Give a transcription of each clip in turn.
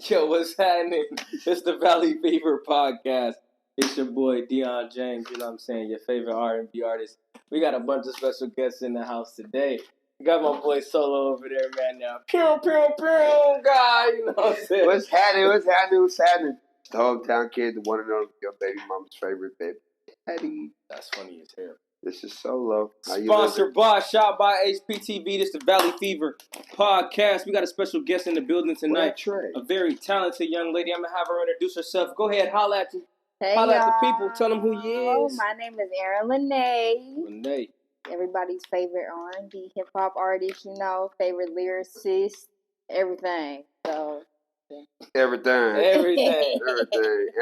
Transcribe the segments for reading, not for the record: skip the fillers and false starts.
Yo, what's happening? It's the Valley Fever podcast. It's your boy Dion James. You know what I'm saying? Your favorite R&B artist. We got a bunch of special guests in the house today. We got my boy Solo over there, man. Now, pew guy. You know what I'm saying? What's happening? The hometown kid, the one and only, your baby mama's favorite baby, Eddie. That's funny as hell. This is Solo. Sponsored by ShotByHPTV. This the Valley Fever podcast. We got a special guest in the building tonight. A very talented young lady. I'm going to have her introduce herself. Go ahead, holla at you. Hey, holla y'all. at the people. Tell them who you is. My name is Eryn Lanaie. Lanaie. Everybody's favorite R&B hip-hop artist, you know, favorite lyricist, everything. So, Everything. And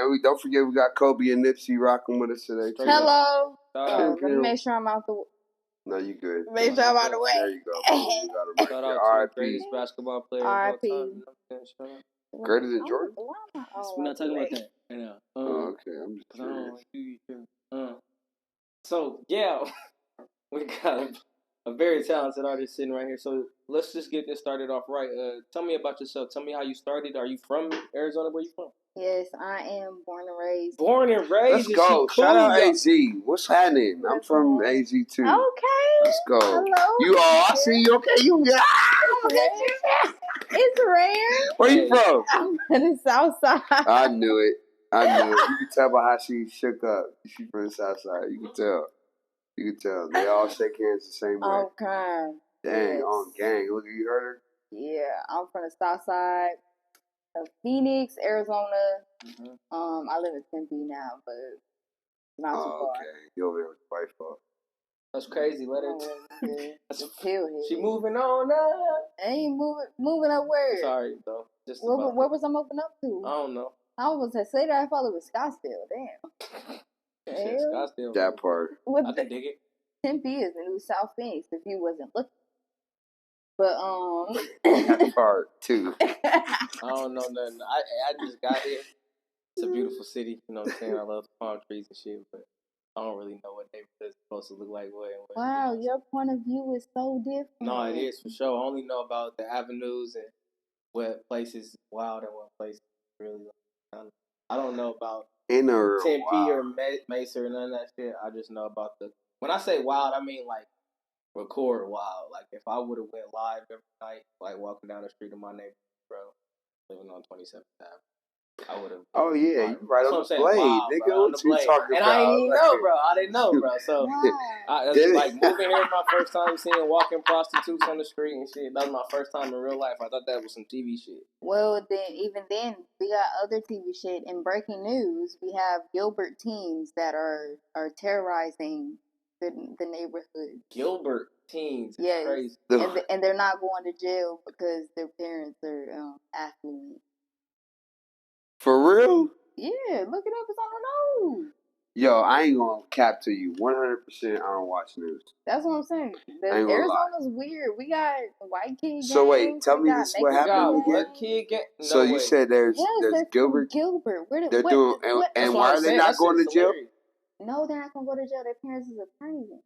we don't forget we got Kobe and Nipsey rocking with us today. Hello. Let me make sure I'm out the way. No, you good. Make sure I'm out the way. There you go. Shout out to the greatest basketball player of all R.I.P. time. Greater than Jordan? We're not talking about that right now. Okay, I'm just curious. So, yeah, we got a very talented artist sitting right here. So let's just get this started off right. Tell me about yourself. Tell me how you started. Are you from Arizona? Where you from? Yes, I am born and raised. Born and raised. Let's go. Cool, shout out AZ. What's happening? I'm from AZ too. Okay. Let's go. Hello. You all, I see you. Okay, you. It's rare. Where you from? I'm from the south side. I knew it. You can tell by how she shook up. She from the south side. You can tell. They all shake hands the same way. Okay. Dang, Yes. on gang. Look, you heard her? Yeah, I'm from the south side of Phoenix, Arizona. Mm-hmm. I live in Tempe now, but not too far. Okay. You over there with the wife fault. That's crazy. Let her. That's here. She moving on up. I ain't moving up where? Sorry, though. Just Where was I moving up to? I don't know. I was to say that I thought it was Scottsdale. Damn. Scottsdale. That part. I can dig it. Tempe is the new South Phoenix if you wasn't looking. But That part too. I don't know nothing. I just got here. It's a beautiful city. You know what I'm saying? I love the palm trees and shit, but I don't really know what they're supposed to look like. Wow, your point of view is so different. No, it is for sure. I only know about the avenues and what places wild and what places really. I don't know about Tempe or Mesa or none of that shit. I just know about when I say wild, I mean like record wild. Like if I would have went live every night, like walking down the street in my neighborhood, bro, living on 27th Ave, I would have. Oh yeah, you right on the blade, nigga. Bro, what you talking and about? I didn't even know, bro. I didn't know, bro. So like moving here was my first time seeing walking prostitutes on the street and shit. That was my first time in real life. I thought that was some TV shit. Well, even then, we got other TV shit. In breaking news, we have Gilbert teens that are terrorizing the neighborhood. Gilbert teens, yes, crazy. And they're not going to jail because their parents are affluent. For real? Yeah, look it up. It's on the news. Yo, I ain't gonna cap to you. 100%. I don't watch news. That's what I'm saying. Arizona's weird. We got white kid gangs. So wait, tell me this. What happened again? What kid gang? No so way. You said there's Gilbert. Gilbert. They're doing, and why are they not going to jail? No, they're not gonna go to jail. Their parents is attorneys.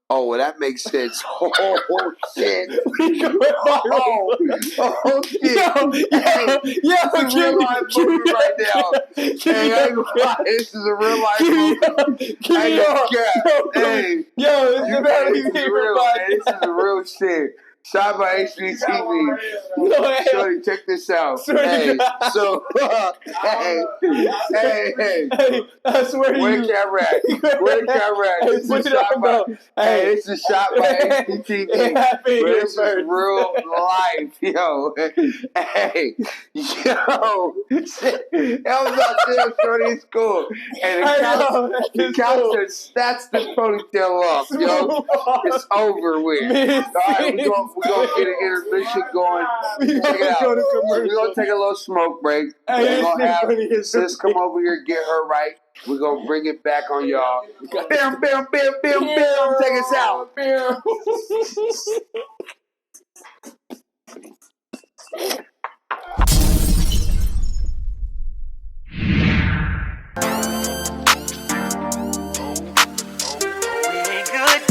Oh, well, that makes sense. Oh, shit. Shit. It's a real life movie right now. Hey, I ain't gonna lie. This is a real life movie. Hey, yo, this is real shit. Shot by HPTV. Shorty, check this out. Hey, so, hey, I swear where the camera at? This is shot by HPTV. This is real life, yo. Hey, yo. That was out there, Shorty. It's cool. And the couch that's the ponytail off, yo. It's over with. All right, we're going to get an intermission going. Check it out. We're going to take a little smoke break. We're going to have sis come over here, get her right. We're going to bring it back on y'all. Bam, bam, bam, bam, bam. Take us out. We ain't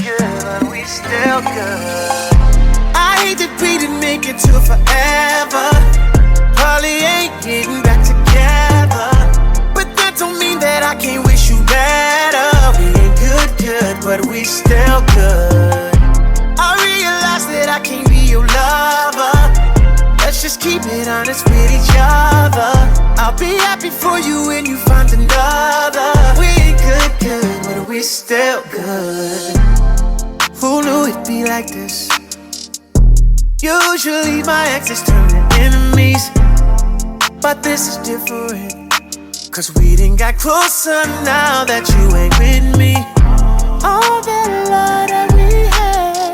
good, but we still good. I hate that we didn't make it to forever. Probably ain't getting back together, but that don't mean that I can't wish you better. We ain't good, but we still good. I realize that I can't be your lover. Let's just keep it honest with each other. I'll be happy for you when you find another. We ain't good, but we still good. Who knew it'd be like this? Usually my exes turn to enemies, but this is different. Cause we done got closer now that you ain't with me. All that love that we had,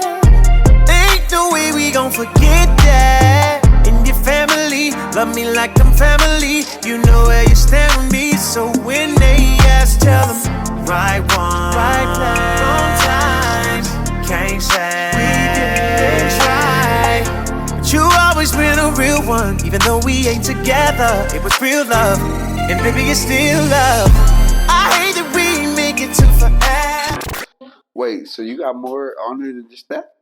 ain't no way we gon' forget that. And your family, love me like I'm family. You know where you stand with me. So when they ask, tell them right one, right place, wrong time. Can't say we didn't try, but you always been a real one. Even though we ain't together, it was real love, and baby it's still love. I hate that we ain't make it to forever. Wait, so you got more on it than just that?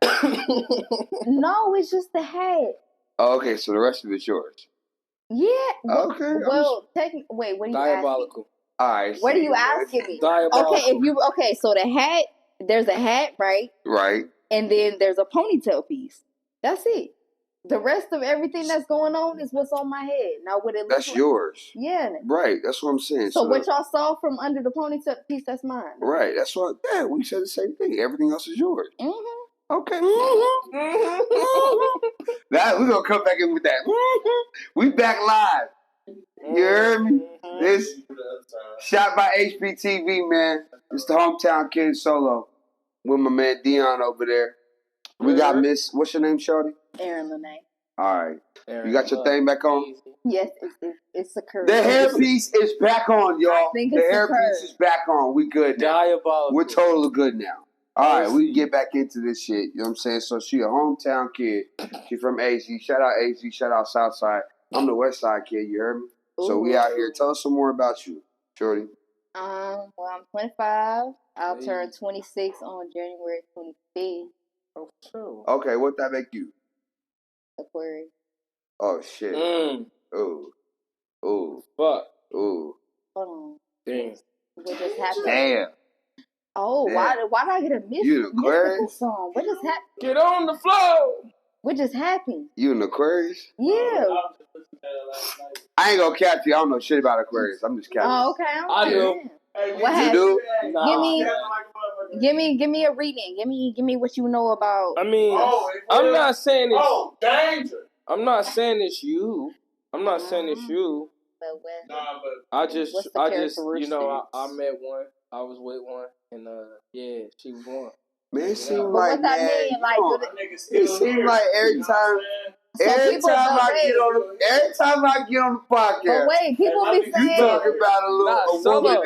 No, it's just the hat. Oh, okay, so the rest of it's yours. Yeah. Okay. Well, wait, what are you Diabolical. All right. What are you asking me? Diabolical. Okay, so the hat, there's a hat, right? Right. And then there's a ponytail piece. That's it. The rest of everything that's going on is what's on my head. Now, what it looks That's like, yours. Yeah. Right. That's what I'm saying. So what y'all saw from under the ponytail piece, that's mine. Right. That's what. Yeah, we said the same thing. Everything else is yours. Mm-hmm. Okay. Now we're gonna come back in with that. We back live. You heard me? This shot by HPTV, man. It's the hometown kid solo with my man Dion over there. We got Miss. What's your name, shorty? Eryn Lanaie. All right. Eryn, you got your thing back on? Yes, it's a curve. The hairpiece is back on, y'all. I think the it's hairpiece is back on. We good now. Diabolical. We're totally good now. All right, we can get back into this shit. You know what I'm saying? So she a hometown kid. She from AZ. Shout out AZ. Shout out Southside. I'm the West Side kid. You heard me? Ooh. So we out here. Tell us some more about you, shorty. Well, I'm 25. I'll turn 26 on January 25th. Oh, sure. Okay, what that make you? Aquarius. Oh shit. Ooh. Fuck. Ooh. Hold on. Damn. What just happened? Damn. Oh, damn. Why did I get a mystical song? What just happened? Get on the floor. What just happened? You an Aquarius? Yeah. I ain't gonna catch you. I don't know shit about Aquarius. I'm just catching. Oh, okay. I do. What happened? You do? Nah. Give me a reading. Give me what you know about. I mean, I'm not saying it's. Oh, danger! I'm not saying it's you. I'm not saying it's you. But what? I just, you know, I met one. I was with one, and yeah, she was one. Man, it seemed but like, what that man, mean? Like, it seemed like every time I get on the podcast. But wait, people be saying you talk about a woman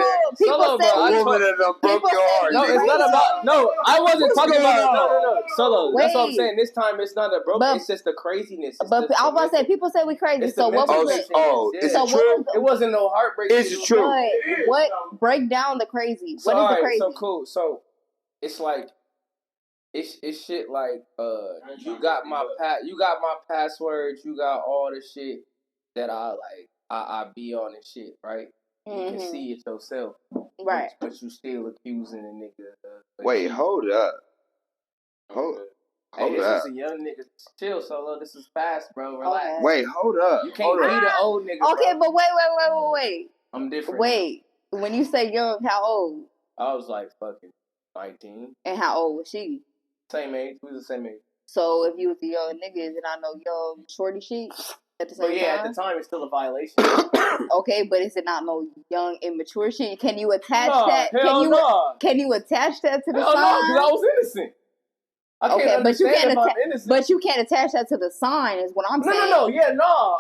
that broke your heart. No, it's not about. No, I wasn't talking about. No. Solo. That's what I'm saying. This time it's not a broke. It's just the craziness. But I was about to say, people say we crazy. So what was it? Is it true? It wasn't no heartbreak. It's true. What break down the crazy? What is the crazy? So cool. So it's like. It's shit like you got my passwords, you got all the shit that I be on and shit, right? You can see it yourself, right? But you still accusing a nigga. Wait, hold up. Hey, this is a young nigga. Chill, Solo. This is fast, bro. Relax. Okay. Wait, hold up. You can't be the old nigga. Okay, bro. but wait. I'm different. Wait, when you say young, how old? I was like fucking 19. And how old was she? Same age. We was the same age. So if you was a young nigga, is it not no young shorty shit at the same time? At the time it's still a violation. Okay, but is it not no young immature shit? Can you attach that? Can you attach that to the sign? No, because I was innocent. But you can't attach that to the sign. Is what I'm saying. No.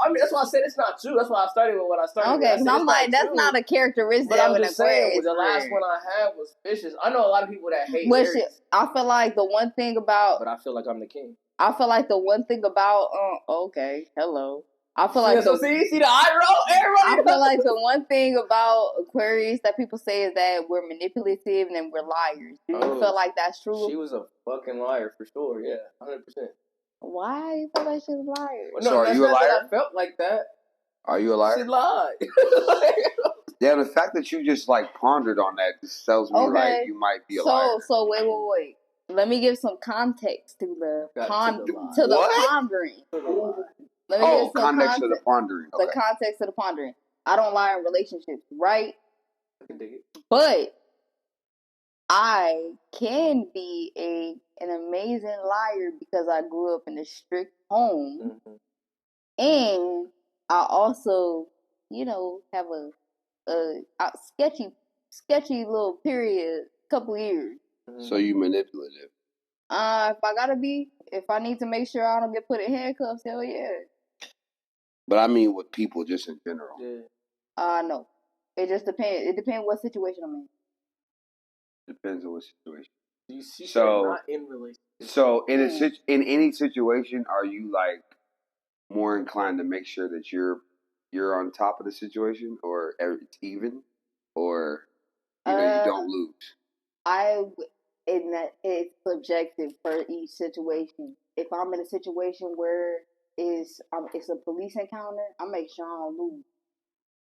I mean, that's why I said it's not true. That's why I started with what I started. Okay, because I'm like, that's not a characteristic. But I'm just saying, the last one I had was vicious. I know a lot of people that hate Aries. I feel like the one thing about. But I feel like I'm the king. I feel like the one thing about. Okay, hello. I feel like see the eye roll, everybody. I feel like the one thing about Aquarius that people say is that we're manipulative and we're liars. Do you feel like that's true? She was a fucking liar for sure. Yeah, 100%. Why you feel like she's a liar? So are you a liar? I felt like that. Are you a liar? She lied. Yeah, the fact that you just like pondered on that just tells me like you might be a liar. So wait. Let me give some context to the pondering. Let me give some context to the pondering. Okay. The context of the pondering. I don't lie in relationships, right? I can dig it. But I can be an amazing liar because I grew up in a strict home, and I also, have a sketchy little period, couple years. So you manipulative. If I need to make sure I don't get put in handcuffs, hell yeah. But I mean with people just in general. Yeah. No. It just depends. It depends what situation I'm in. Depends on what situation. You see, not in relationship. So in any situation, are you like more inclined to make sure that you're on top of the situation, or it's even, or you don't lose? It's subjective for each situation. If I'm in a situation where it's a police encounter, I make sure I don't lose.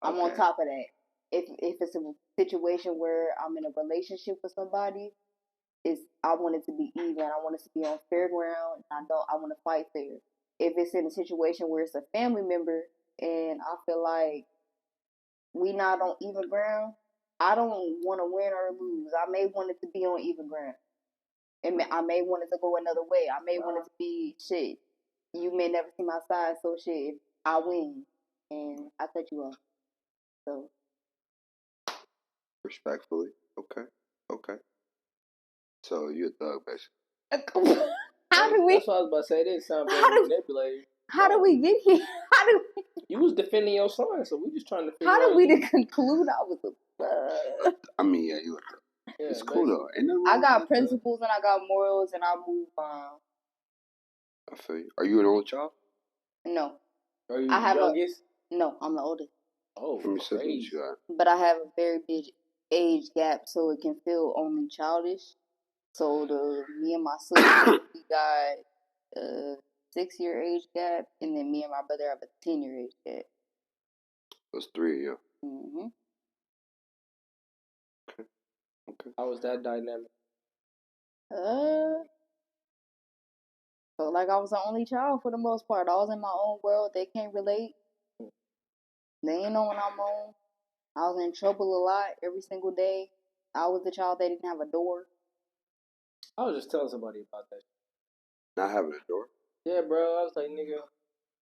I'm on top of that. If it's a situation where I'm in a relationship with somebody, I want it to be even. I want it to be on fair ground. I want to fight fair. If it's in a situation where it's a family member and I feel like we not on even ground, I don't want to win or lose. I may want it to be on even ground. And I may want it to go another way. I may want it to be shit. You may never see my side, so shit. I win and I cut you off. So respectfully, okay. So you're a thug, basically. How do we? That's what I was about to say. This sound very manipulative. How do we get here? You was defending your son, so we just trying to figure out. How do we conclude I was a I mean, yeah, you look. Yeah, it's cool though. I got principles and I got morals and I move on. I feel you. Are you an only child? No. Are you the youngest? No, I'm the oldest. Oh, crazy. But I have a very big age gap, so it can feel only childish. So me and my sister, we got a 6-year age gap, and then me and my brother have a 10-year age gap. Those 3 of you. Mm-hmm. Okay. How was that dynamic? Felt like I was the only child for the most part. I was in my own world. They can't relate. They ain't know when I'm on. I was in trouble a lot every single day. I was the child that didn't have a door. I was just telling somebody about that. Not having a door? Yeah, bro. I was like, nigga,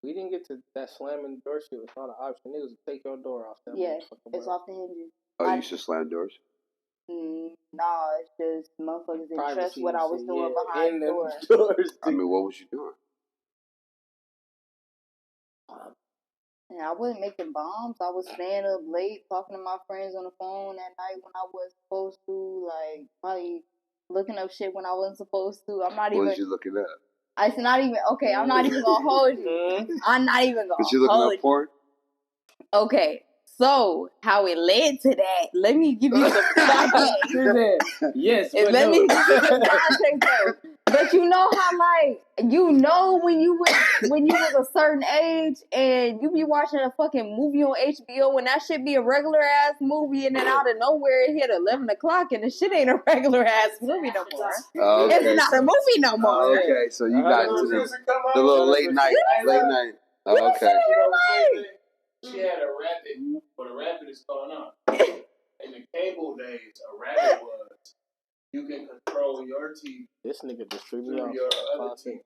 we didn't get to that slamming the door shit. It's not an option. Niggas will take your door off. It's off the hinges. Oh, you used to slam doors? No, it's just motherfuckers didn't trust what I was doing behind the doors. I mean, what was you doing? And I wasn't making bombs. I was staying up late, talking to my friends on the phone at night when I wasn't supposed to. Like, probably looking up shit when I wasn't supposed to. I'm not even. What was you looking up? It's not even. Okay, I'm not even gonna hold you. I'm not even gonna hold you. Was you looking up porn? Okay. So, how it led to that, let me give you some context. Yes, let me give you some context though. But you know how, like, when you was a certain age and you be watching a fucking movie on HBO and that shit be a regular ass movie and then out of nowhere it hit 11 o'clock and the shit ain't a regular ass movie no more. Okay. It's not a movie no more. Okay, so you got into the little late night. Oh, okay. She had a rabbit, but a rabbit is going on. In the cable days, a rabbit was you can control your TV. This nigga just threw me off. Your other TV.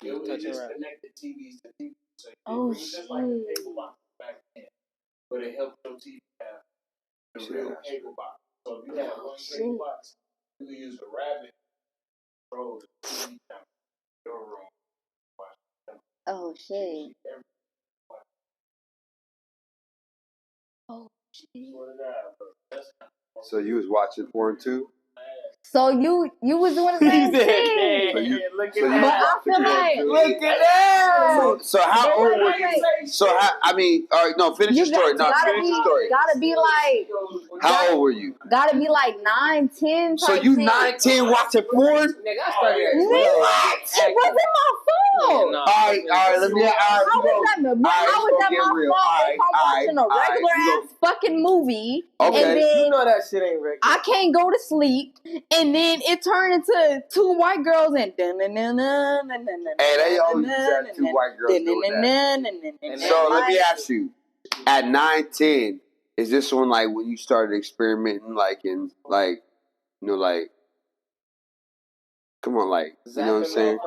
It just connected TVs to TV. So it was just like a cable box back then. But it helped your TV have the real cable box. So if you had one cable box, you could use the rabbit to control the TV down in your room. Oh shit. Oh shit. So you was watching porn too? So you was doing the same thing. Look But I feel like look at that. So how old were you? So how, I mean, all right, no, finish your story. No, finish your story. Gotta be like. How old were you? Gotta be like 9, 10. So you 9, 10 watching porn? Nigga, I started at 12. What? It wasn't my fault. Yeah, All right, let me. How was that my fault if I'm watching a regular ass fucking movie and then you know that shit ain't regular. I can't go to sleep and then it turned into two white girls and Hey, they always got two white girls doing that. So let me ask you, at 9, 10, is this one like when you started experimenting, like in like, you know, like, come on, like, you know what I'm saying?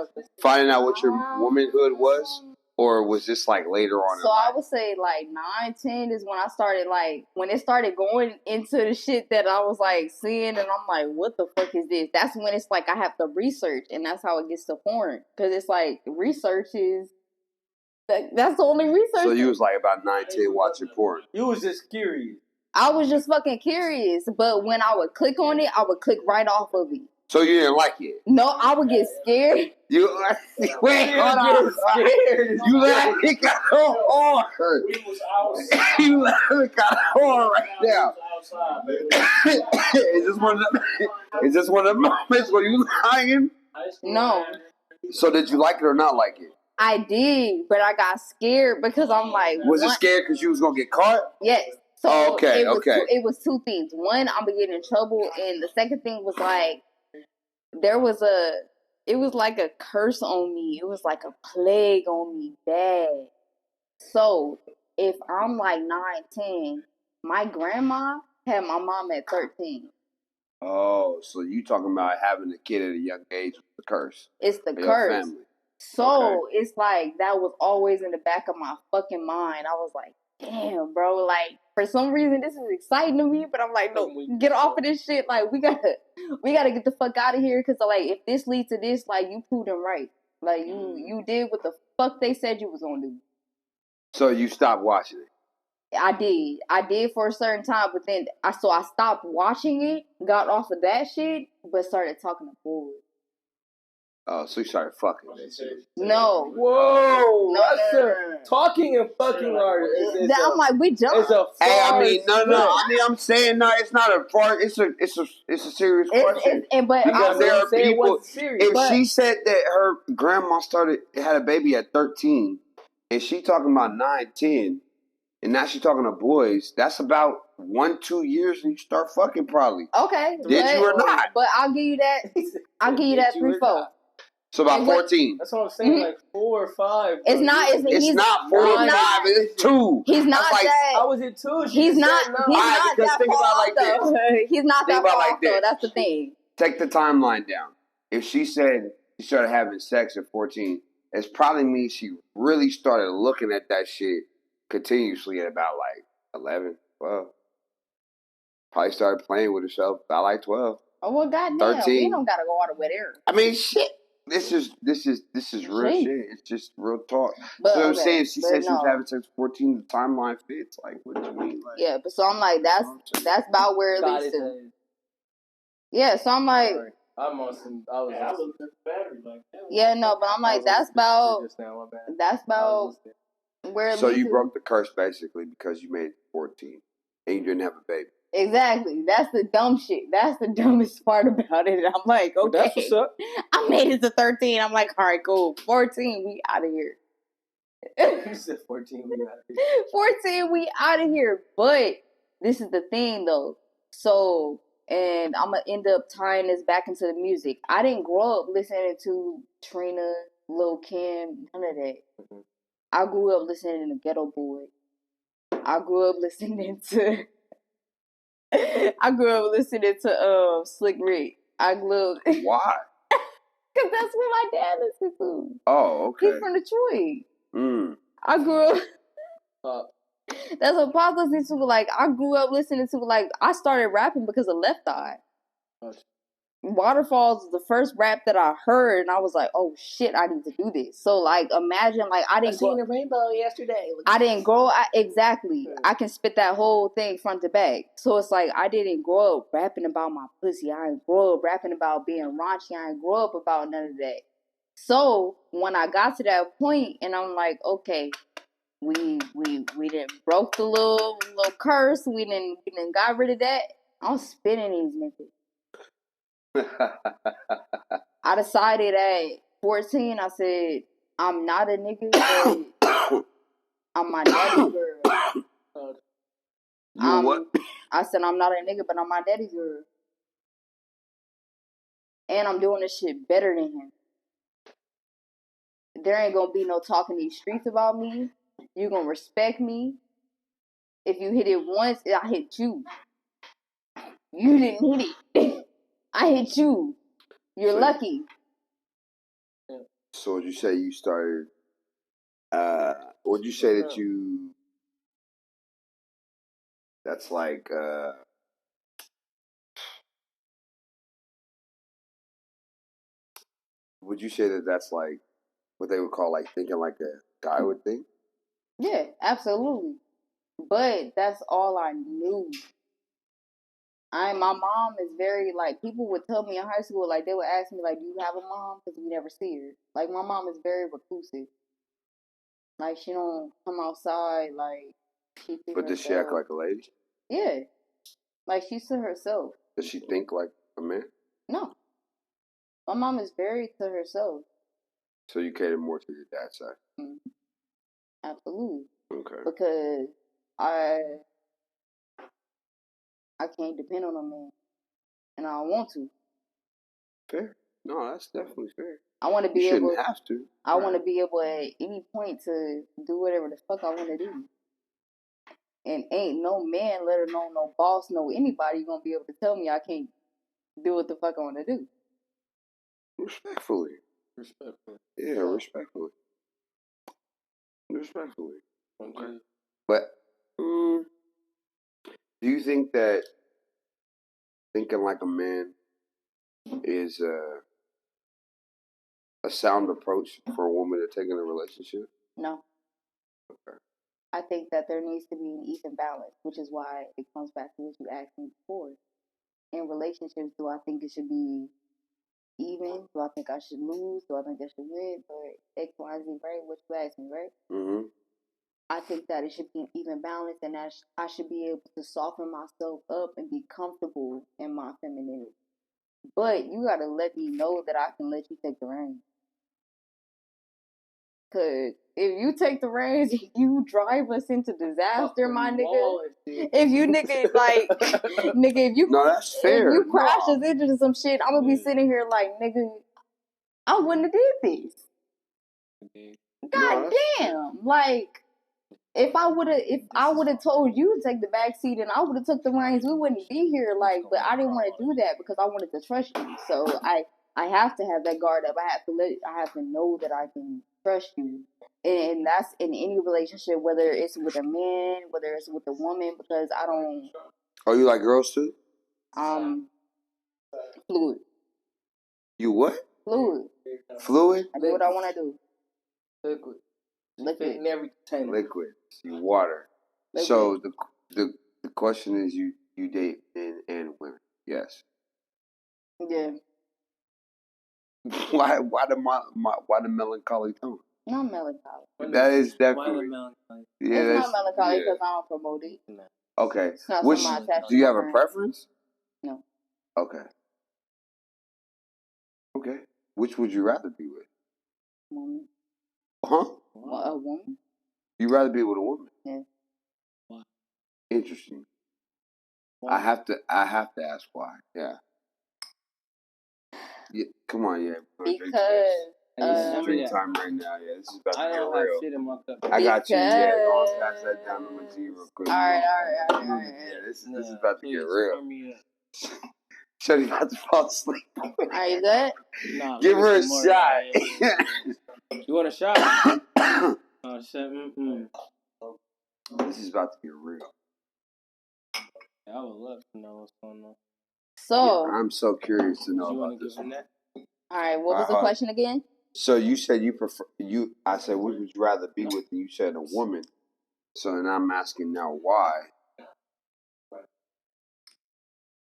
Finding out what your womanhood was? Or was this like later on? So I would say like 9, 10 is when I started like, when it started going into the shit that I was like seeing and I'm like, what the fuck is this? That's when it's like I have to research and that's how it gets to porn. Because it's like research is, that's the only research. So you was like about 9, 10 watching porn. You was just curious. I was just fucking curious. But when I would click on it, I would click right off of it. So you didn't like it? No, I would get scared. Wait, hold on. Scared. You let it got hard. You let it got hard right now. Is this one of the moments where you lying? No. So did you like it or not like it? I did, but I got scared because I'm like... Was it scared because you was going to get caught? Yes. So okay. It was two things. One, I'm going to get in trouble. And the second thing was like, it was like a curse on me. It was like a plague on me bad. So if I'm like 9, 10, my grandma had my mom at 13. Oh, so you talking about having a kid at a young age with the curse. It's the curse. So it's like that was always in the back of my fucking mind. I was like, damn, bro, like for some reason this is exciting to me, but I'm like, no, get off of this shit. Like we gotta get the fuck out of here because like if this leads to this, like you proved them right. Like you did what the fuck they said you was gonna do. So you stopped watching it? I did for a certain time, but then I stopped watching it, got off of that shit, but started talking to boys. Oh, so you started fucking. No. Whoa. No. Talking and fucking are. I'm like, we jumped. Hey, I mean, no. I mean, I'm saying no. It's not a fart. It's a serious question. But because there are people. If she said that her grandma had a baby at 13, and she talking about 9, 10, and now she talking to boys, that's about 1-2 years and you start fucking probably. Okay. Did you or not? But I'll give you that. I'll give you that 3-4. So about 14. That's what I'm saying, like 4 or 5. It's not. It's not 4 or 5. It's 2. He's not like, that. I was at 2. He's not. He's not that far though. He's not that far though. That's the thing. Take the timeline down. If she said she started having sex at 14, it's probably means she really started looking at that shit continuously at about like 11, 12. Probably started playing with herself about like 12. Oh well, goddamn, 13. We don't gotta go all the way there. I mean, shit. This is real shit. It's just real talk. But, so I'm saying she said she was having sex at 14. The timeline fits. Like, what do you mean? Like, yeah, but so I'm like, that's about where it leads to. Yeah, so I'm like, yeah, no, but I'm like, that's about where it leads. So you broke the curse basically because you made it 14 and you didn't have a baby. Exactly. That's the dumb shit. That's the dumbest part about it. I'm like, okay. That's what's up. I made it to 13. I'm like, all right, cool. 14, we out of here. You said 14, we out of here. 14, we out of here. But this is the thing, though. So, and I'm going to end up tying this back into the music. I didn't grow up listening to Trina, Lil Kim, none of that. Mm-hmm. I grew up listening to Ghetto Boy. I grew up listening to... Slick Rick. I grew up... Why? Because that's what my dad listened to. Oh, okay. He's from Detroit. Mm. I grew up... That's what Pop listened to. Like, I grew up listening to... Like, I started rapping because of Left Eye. Waterfalls was the first rap that I heard, and I was like, "Oh shit, I need to do this." So like, imagine like I seen the rainbow yesterday. I didn't grow exactly. I can spit that whole thing front to back. So it's like I didn't grow up rapping about my pussy. I didn't grow up rapping about being raunchy. I didn't grow up about none of that. So when I got to that point, and I'm like, okay, we didn't broke the little curse. We didn't got rid of that. I'm spitting these niggas. I decided at 14, I said, I'm not a nigga, but I'm my daddy's girl. You what? I said, I'm not a nigga, but I'm my daddy's girl. And I'm doing this shit better than him. There ain't gonna be no talking these streets about me. You gonna respect me. If you hit it once, I hit you. You didn't hit it. I hit you. You're lucky. So would you say you started, would you say that you, that's like, would you say that that's like what they would call like thinking like a guy would think? Yeah, absolutely. But that's all I knew. My mom is very, like, people would tell me in high school, like, they would ask me, like, do you have a mom? Because we never see her. Like, my mom is very reclusive. Like, she don't come outside, like, she But does she act like a lady? Yeah. Like, she's to herself. Does she think like a man? No. My mom is very to herself. So you cater more to your dad's side? Mm-hmm. Absolutely. Okay. Because I can't depend on a man. And I don't want to. Fair. No, that's definitely fair. I want to be able. You shouldn't have to. I want to be able at any point to do whatever the fuck I want to do. And ain't no man, let alone no boss, no anybody gonna be able to tell me I can't do what the fuck I want to do. Respectfully. Yeah, respectfully. Okay. But do you think that thinking like a man is a sound approach for a woman to take in a relationship? No. Okay. I think that there needs to be an even balance, which is why it comes back to what you asked me before. In relationships, do I think it should be even? Do I think I should lose? Do I think I should win? Or X, Y, Z, right? What you asked me, right? Mm-hmm. I think that it should be an even balance, and that I should be able to soften myself up and be comfortable in my femininity. But you gotta let me know that I can let you take the reins. Cause if you take the reins, you drive us into disaster, my nigga. If you nigga like, nigga, if you no, that's fair. If you crash us into some shit, I'm gonna be sitting here like, nigga, I wouldn't have did this. God damn, like. If I would have told you to take the back seat and I would have took the reins, we wouldn't be here. Like, but I didn't want to do that because I wanted to trust you. So I have to have that guard up. I have to know that I can trust you, and that's in any relationship, whether it's with a man, whether it's with a woman, because I don't. Oh, you like girls too? Fluid. You what? Fluid. Fluid? I do what I want to do. Liquid. Liquid. Liquid. See, water. Liquid. So the question is, you date men and women? Yes. Yeah. Why the melancholy tone? Not melancholy. That is definitely. Yeah, it's not melancholy because I don't promote it. No. Okay. Do you have a preference? No. Okay. Okay. Which would you rather be with? Woman. Huh? A woman. You'd rather be with a woman? Yeah. Why? Interesting. Why? I have to ask why. Yeah. Yeah. Come on, yeah. Because drink time right now. Yeah, this is about to get real. Shit in my cup. I got you. Yeah, go on, pass that down to my G real quick. All right. Yeah, this is about to get real. Shorty about to fall asleep. Are you good? No. Give her a shot. You want a shot? Oh shit. This is about to get real. I would love to know what's going on. So I'm so curious to know you about this one. That? All right, what was the question again? So you said you prefer you. I said, what would you rather be with? You said a woman. So then I'm asking now why.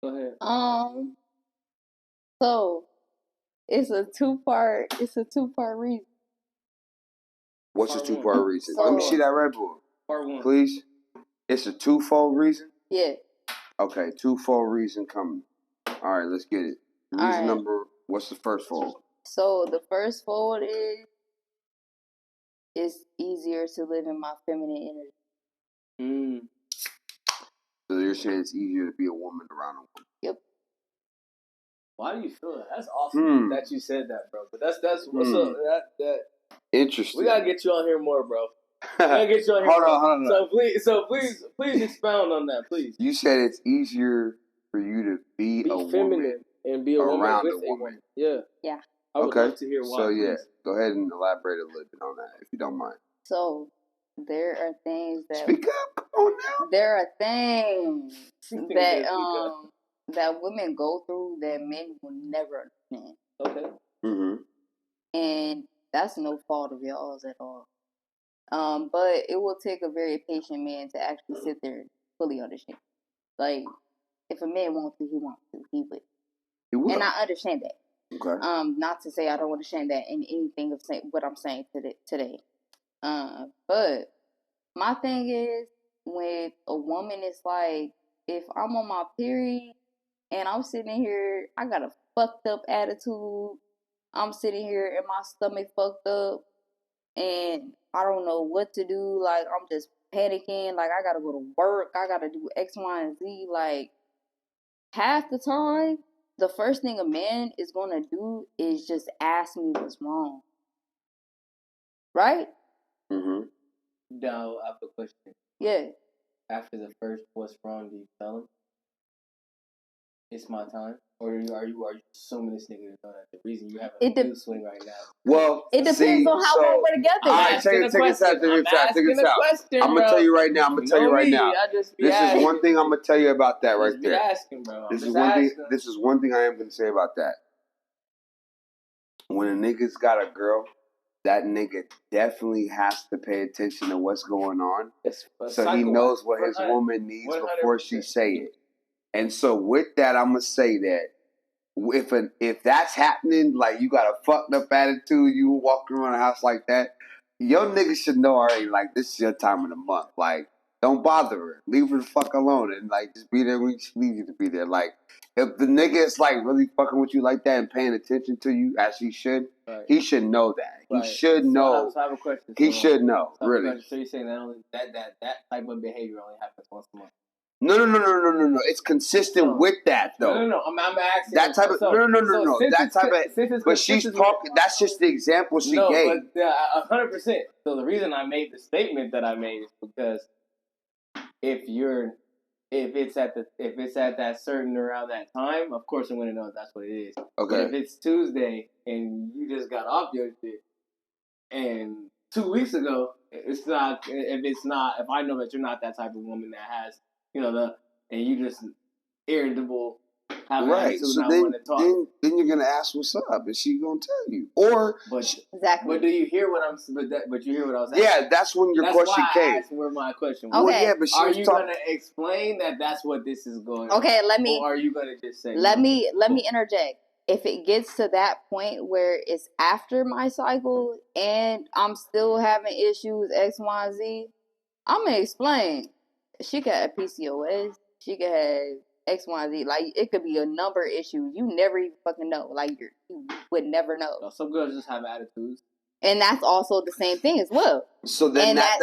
Go ahead. So it's a two-part reason. What's the two-part reason? Let me see that Red Bull. Part one. Please. It's a twofold reason? Yeah. Okay, twofold reason coming. All right, let's get it. Reason number, what's the first fold? So the first fold is it's easier to live in my feminine energy. So you're saying it's easier to be a woman around a woman? Yep. Why do you feel that? That's awesome that you said that, bro. But that's what's up. That interesting. We gotta get you on here more, bro. We gotta get you on here. Hold on. So please expound on that, please. You said it's easier for you to be a feminine woman and be a woman around with a woman. Yeah. Yeah. I would love to hear why. So go ahead and elaborate a little bit on that, if you don't mind. So there are things that speak up. Come on now. There are things that women go through that men will never understand. Okay. Mm-hmm. And that's no fault of y'all's at all. But it will take a very patient man to actually sit there and fully understand. Like, if a man wants to, he wants to. He would. He will. And I understand that. Okay. Not to say I don't understand that in anything of what I'm saying today. But my thing is, with a woman, it's like, if I'm on my period and I'm sitting here, I got a fucked up attitude. I'm sitting here and my stomach fucked up and I don't know what to do. Like, I'm just panicking. Like, I gotta go to work. I gotta do X, Y, and Z. Like, half the time, the first thing a man is gonna do is just ask me what's wrong. Right? Mm-hmm. Now, I have a question. Yeah. After the first what's wrong, do you tell him it's my time? Or are you assuming this nigga is doing that? The reason you have a mood swing right now. Well, it depends on how long we're together. I'm gonna tell you right now. This is one thing I'm gonna tell you about that right there. This is one thing I am gonna say about that. When a nigga's got a girl, that nigga definitely has to pay attention to what's going on, so he knows what his woman needs 100%. Before she say it. And so with that, I'm gonna say that if that's happening, like you got a fucked up attitude, you walking around the house like that, your nigga should know already. Like, this is your time of the month. Like, don't bother her. Leave her the fuck alone, and like just be there when she needs you to be there. Like, if the nigga is like really fucking with you like that and paying attention to you as he should, he should know that. He should know. So I have a question. He should know. Really. So you're saying that only that type of behavior only happens once a month? No. It's consistent with that, though. No. I'm asking that type of no. That type of. But she's talking. That's just the example she gave. But 100%. So the reason I made the statement that I made is because if it's at that certain around that time, of course I'm gonna know that's what it is. Okay. But if it's Tuesday and you just got off your shit, and 2 weeks ago, it's not. If I know that you're not that type of woman that has. And you just irritable. Right. So then you're gonna ask what's up, and she's gonna tell you. Exactly. But do you hear what I'm? But you hear what I was asking? Yeah, that's when your question came. That's where my question was. Okay. Well, yeah, but are you gonna explain that that's what this is going? Okay, on? Or are you gonna just say? Let me interject. If it gets to that point where it's after my cycle and I'm still having issues X, Y, and Z, I'm gonna explain. She could have PCOS. She could have X, Y, Z. Like, it could be a number of issues. You never even fucking know. Like, you would never know. Some girls just have attitudes. And that's also the same thing as well. So then that's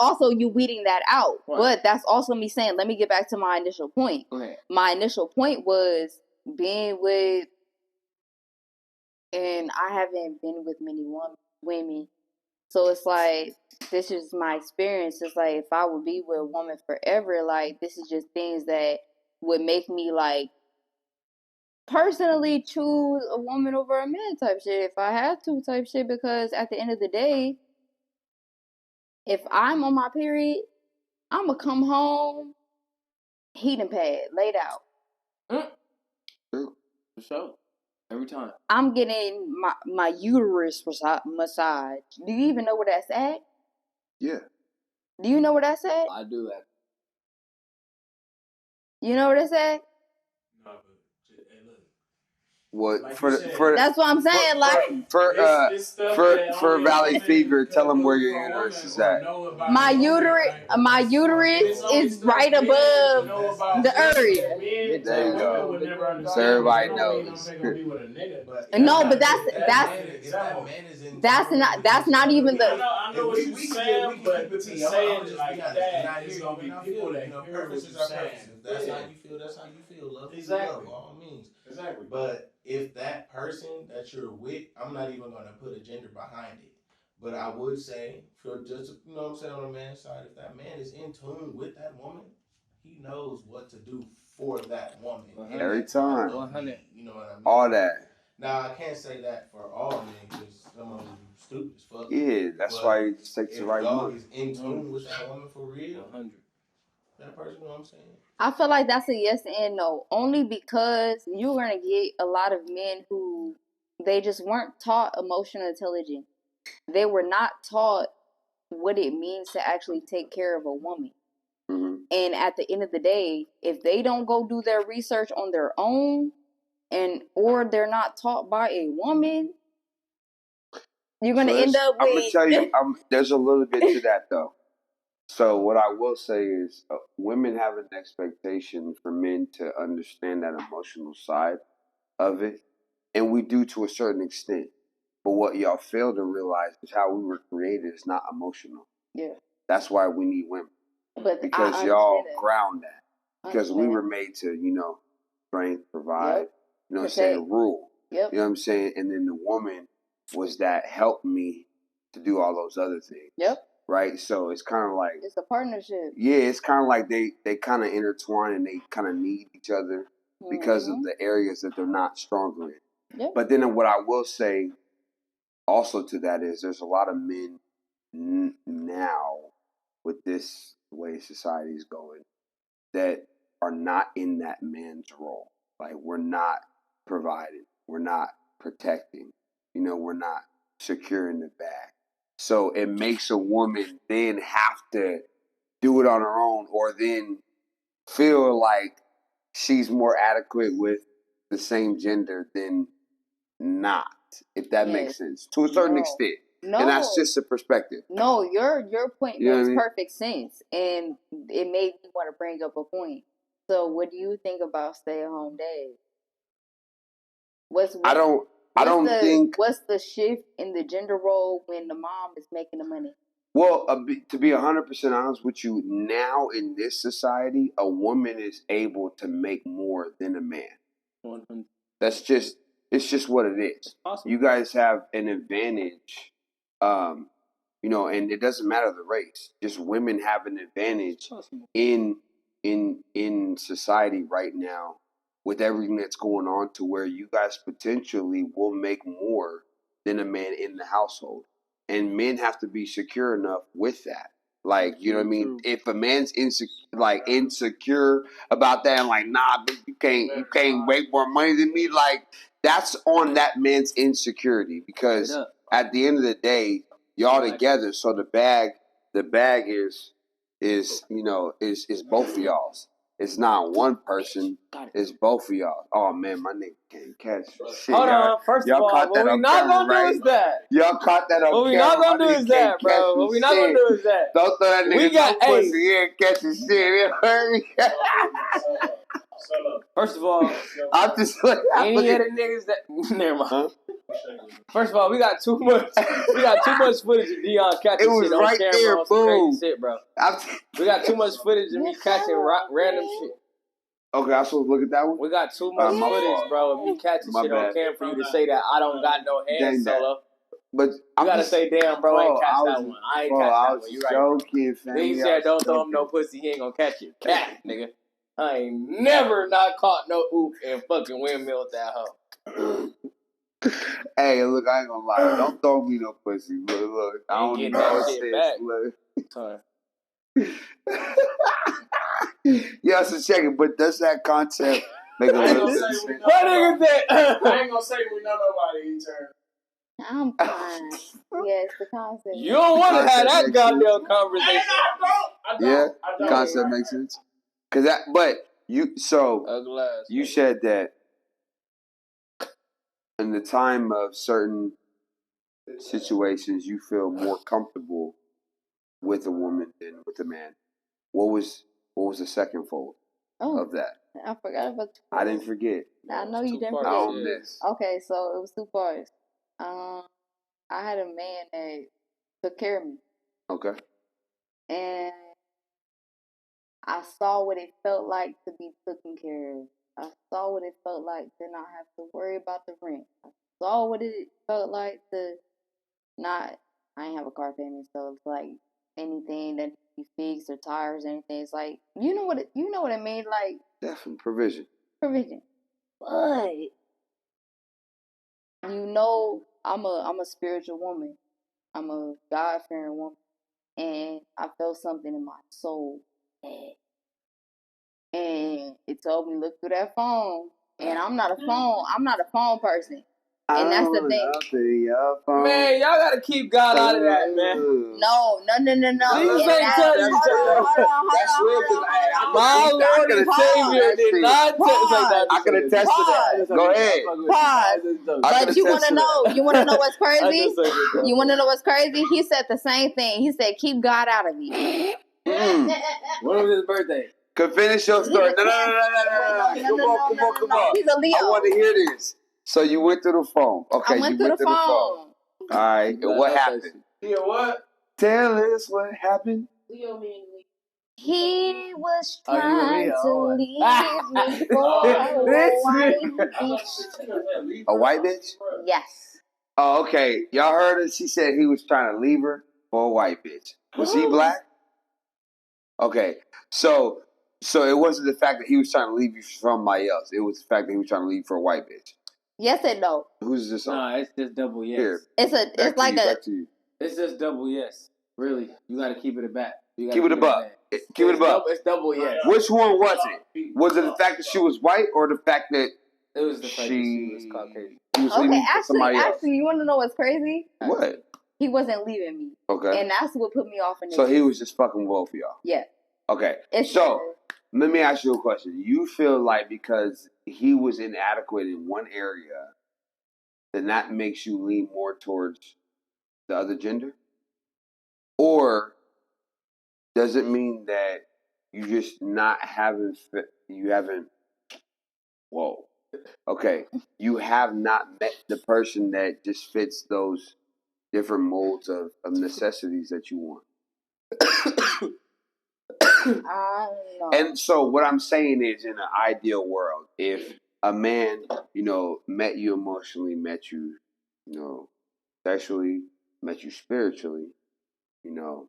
also you weeding that out. Right. But that's also me saying, let me get back to my initial point. Okay. My initial point was being with, and I haven't been with many women. So it's like, this is my experience. It's like, if I would be with a woman forever, like, this is just things that would make me, like, personally choose a woman over a man type shit if I had to type shit. Because at the end of the day, if I'm on my period, I'm going to come home heating pad laid out. True. For sure. Every time. I'm getting my uterus massage. Do you even know where that's at? Yeah. Do you know where that's at? I do that. You know where that's at? No, but hey, look. What Like for? That's what I'm saying. For Valley Fever, tell them where your uterus is at. My uterus is right above the area. There you go. So everybody knows. No, but that's not even the. I know what you're saying, but saying like that, there's gonna be people that hear what you're saying. If that's how you feel, that's how you feel. Love Exactly. Love, all means. Exactly. But if that person that you're with, I'm not even gonna put a gender behind it. But I would say, for just what I'm saying, on the man's side, if that man is in tune with that woman, he knows what to do for that woman. Every time. 100. You know what I mean? All that. Now, I can't say that for all men, because some of them stupid as fuck. Yeah, that's why you just take the right one. If is in tune with that woman for real, 100. that person, you know what I'm saying? I feel like that's a yes and no. Only because you're gonna get a lot of men who they just weren't taught emotional intelligence. They were not taught what it means to actually take care of a woman. Mm-hmm. And at the end of the day, if they don't go do their research on their own, or they're not taught by a woman, you're gonna end up with. I'm gonna tell you, there's a little bit to that though. So what I will say is, women have an expectation for men to understand that emotional side of it, and we do to a certain extent. But what y'all fail to realize is how we were created is not emotional. Yeah. That's why we need women. Because I y'all ground that. Because we were made to, strength, provide, say rule. Yep. You know what I'm saying? And then the woman was that helped me to do all those other things. Yep. Right? So it's kind of like... It's a partnership. Yeah, it's kind of like they kind of intertwine and they kind of need each other because of the areas that they're not stronger in. Yep. But then what I will say also to that is there's a lot of men now with this way society is going that are not in that man's role. Like, we're not providing. We're not protecting. We're not securing the bag. So it makes a woman then have to do it on her own or then feel like she's more adequate with the same gender than not, if that makes sense. To a certain extent. No. And that's just a perspective. No, your point makes perfect sense. And it made me want to bring up a point. So what do you think about stay-at-home dads? What's the shift in the gender role when the mom is making the money? Well, to be 100% honest with you, now in this society, a woman is able to make more than a man. 100. It's just what it is. Awesome. You guys have an advantage, and it doesn't matter the race. Just women have an advantage in society right now with everything that's going on, to where you guys potentially will make more than a man in the household. And men have to be secure enough with that. Like, you know what I mean? If a man's insecure about that and like, nah, you can't make more money than me, like, that's on that man's insecurity. Because at the end of the day, y'all together, so the bag is both of y'all's. It's not one person. It's both of y'all. Oh, man, my nigga can't catch shit. Hold on. First of all, what we not going to do is that. Y'all caught that on camera. What we not going to do is that, bro. What we not going to do is that. Don't throw that nigga no pussy. He ain't catching shit. It hurt me. First of all, I'm just like... Any other niggas that... Never mind. Huh? First of all, we got too much footage of Dion catching shit on camera. There, on some crazy shit, bro. We got too much footage of me catching random shit. Okay, I'm supposed to look at that one? We got too much footage, bro, of me catching shit on camera for you to say that I don't got no hands, Solo. But you gotta say, damn, bro, I ain't catch that one. I ain't catch that one. You right, bro. Then you said, don't throw him no pussy, he ain't gonna catch it. Cat, nigga. I ain't never not caught no oop and fucking windmill that hoe. Hey, look, I ain't gonna lie. Don't throw me no pussy. Look, I don't get that shit back. Look. Yeah, so check it. But does that concept make a little bit of sense? What nigga said? I ain't gonna say we know nobody E-turn. I'm fine. Yes, the concept. You don't want to have that goddamn conversation. I don't. Concept makes sense. Cause that, but you said that in the time of certain situations, you feel more comfortable with a woman than with a man. What was the second fold of that? I forgot about. I didn't forget. I know you didn't forget. I don't miss. Okay, so it was 2 parts. I had a man that took care of me. Okay. And I saw what it felt like to be taken care of. I saw what it felt like to not have to worry about the rent. I saw what it felt like to not. I ain't have a car payment, so it's like anything that you fix or tires or anything. It's like you know what it mean, like definitely provision. But you know, I'm a spiritual woman. I'm a God-fearing woman, and I felt something in my soul, and it told me look through that phone. And I'm not a phone person. And that's the thing. Man, y'all gotta keep God out of that, man. No. Jesus ain't tell you. That's real, because my Lord and Savior did not tell that. I can attest to that. Go ahead. Pause. But you want to know what's crazy? You want to know what's crazy? He said the same thing. He said, keep God out of it. When was his birthday? Could finish your story. No. Come on. He's a Leo. I want to hear this. So you went through the phone. Okay, I went through the phone. All right. And what happened? Yeah, what? Tell us what happened. He was trying to leave me for a white bitch. Yes. Oh, okay. Y'all heard her? She said he was trying to leave her for a white bitch. Was he black? Okay. So it wasn't the fact that he was trying to leave you for somebody else. It was the fact that he was trying to leave for a white bitch. Yes and no. Who's this on? Nah, it's just double yes. Here. It's just double yes. Really. You gotta keep it a back. Keep it above. Keep it above. It's double yes. Which one was it? Was it the fact that she was white or the fact that it was the fact that she was Caucasian? Actually, you want to know what's crazy? What? He wasn't leaving me. Okay. And that's what put me off in So he was just fucking with both of y'all? Yeah. Okay. Let me ask you a question. You feel like because he was inadequate in one area, then that makes you lean more towards the other gender? Or does it mean that you just not haven't, you have not met the person that just fits those different molds of necessities that you want? And so what I'm saying is, in an ideal world, if a man, met you emotionally, met you, sexually, met you spiritually,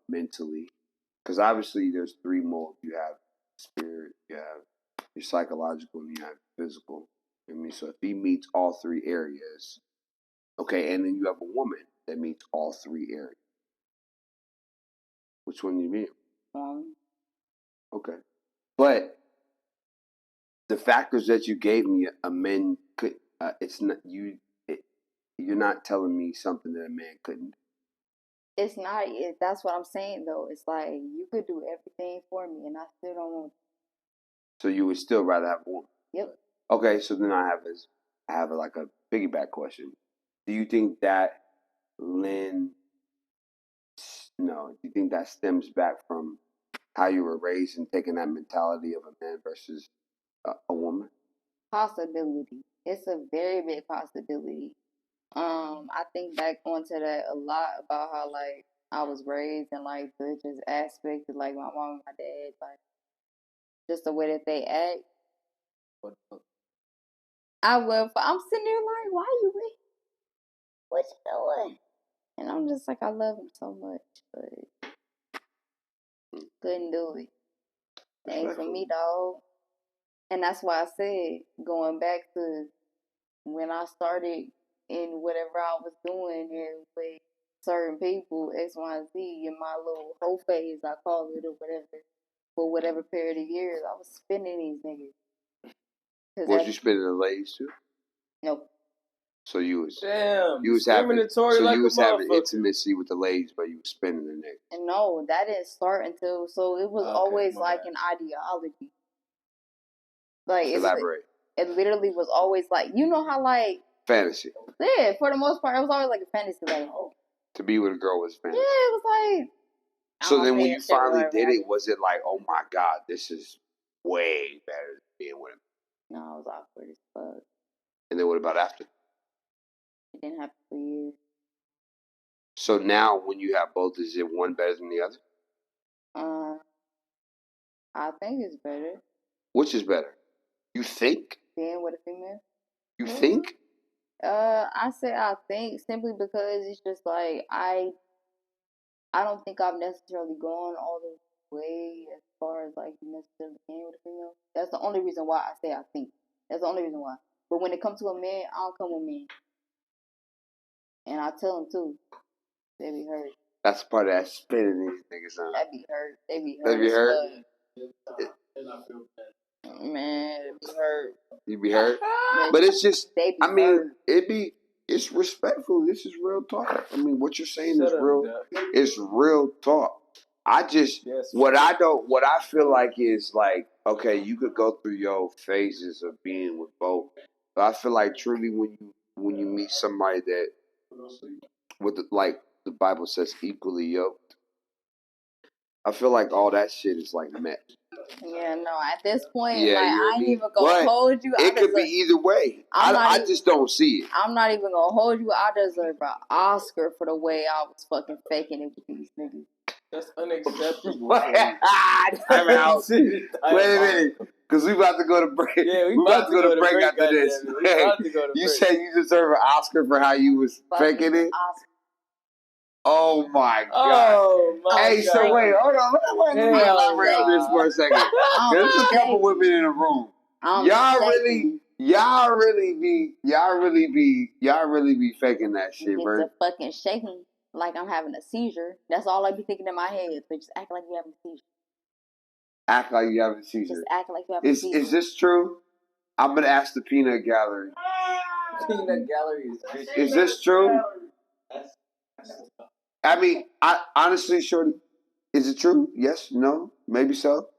mentally, because obviously there's 3 molds. You have spirit, you have your psychological, and you have physical. So if he meets all 3 areas, okay, and then you have a woman that meets all 3 areas, which one do you mean? Okay. But the factors that you gave me, a man could. It's not you. You're not telling me something that a man couldn't. It's not. That's what I'm saying, though. It's like you could do everything for me, and I still don't want. So you would still rather have a woman? Yep. Okay. So then I have like a piggyback question. Do you think that do you think that stems back from how you were raised and taking that mentality of a man versus a woman? Possibility. It's a very big possibility. I think back onto that a lot about how like I was raised and like the just aspect of like my mom and my dad, like just the way that they act. I'm sitting there like, why you with? What you doing? And I'm just like, I love him so much, but couldn't do it. Ain't for me, dog. And that's why I said, going back to when I started in whatever I was doing and with certain people, X, Y, and Z, in my little whole phase, I call it, or whatever, for whatever period of years, I was spending these niggas. Was you spending the ladies too? Nope. So you was having intimacy with the ladies, but you was spending the niggas. And no, that didn't start until it was always like an ideology. Like elaborate. It literally was always like, you know how like fantasy. Yeah, for the most part, it was always like a fantasy. Like, to be with a girl was fantasy. Yeah, it was like. So then, when you finally did it, was it like, oh my god, this is way better than being with him? No, it was awkward as fuck. And then what about after? It didn't happen for years. So now, when you have both, is it one better than the other? I think it's better. Which is better? You think? Being with a female. You think? I say I think simply because it's just like I don't think I've necessarily gone all the way as far as like necessarily being with a female. That's the only reason why I say I think. That's the only reason why. But when it comes to a man, I don't come with men. And I tell them too. They be hurt. That's part of that spinning these niggas on. That be hurt. They be hurt. They be hurt? Man, it be hurt. You be hurt? But it's just, it's respectful. This is real talk. I mean, what you're saying is real. It's real talk. I just, what I feel like is like, okay, you could go through your phases of being with both. But I feel like truly when you meet somebody that, like the Bible says, equally yoked, I feel like all that shit is like met. Yeah, no, at this point, I ain't even gonna hold you. It could be either way. I just don't see it. I'm not even gonna hold you. I deserve an Oscar for the way I was fucking faking it with these niggas. That's unacceptable. Time out. Wait a minute. Because we about to go to break. Yeah, we about to go to break after this. You said you deserve an Oscar for how you was faking it? Oscar. Oh my god. Oh my god. So wait, hold on. Let me elaborate on this for a second. There's a couple women in the room. Y'all really be faking that shit, bro. It's a fucking shaking like I'm having a seizure. That's all I be thinking in my head. So just act like you having a seizure. Act like you having a seizure. Just act like you having a seizure. Is this true? I'm gonna ask the peanut gallery. Peanut gallery is this true? I mean, honestly, shorty, is it true? Yes, no, maybe so.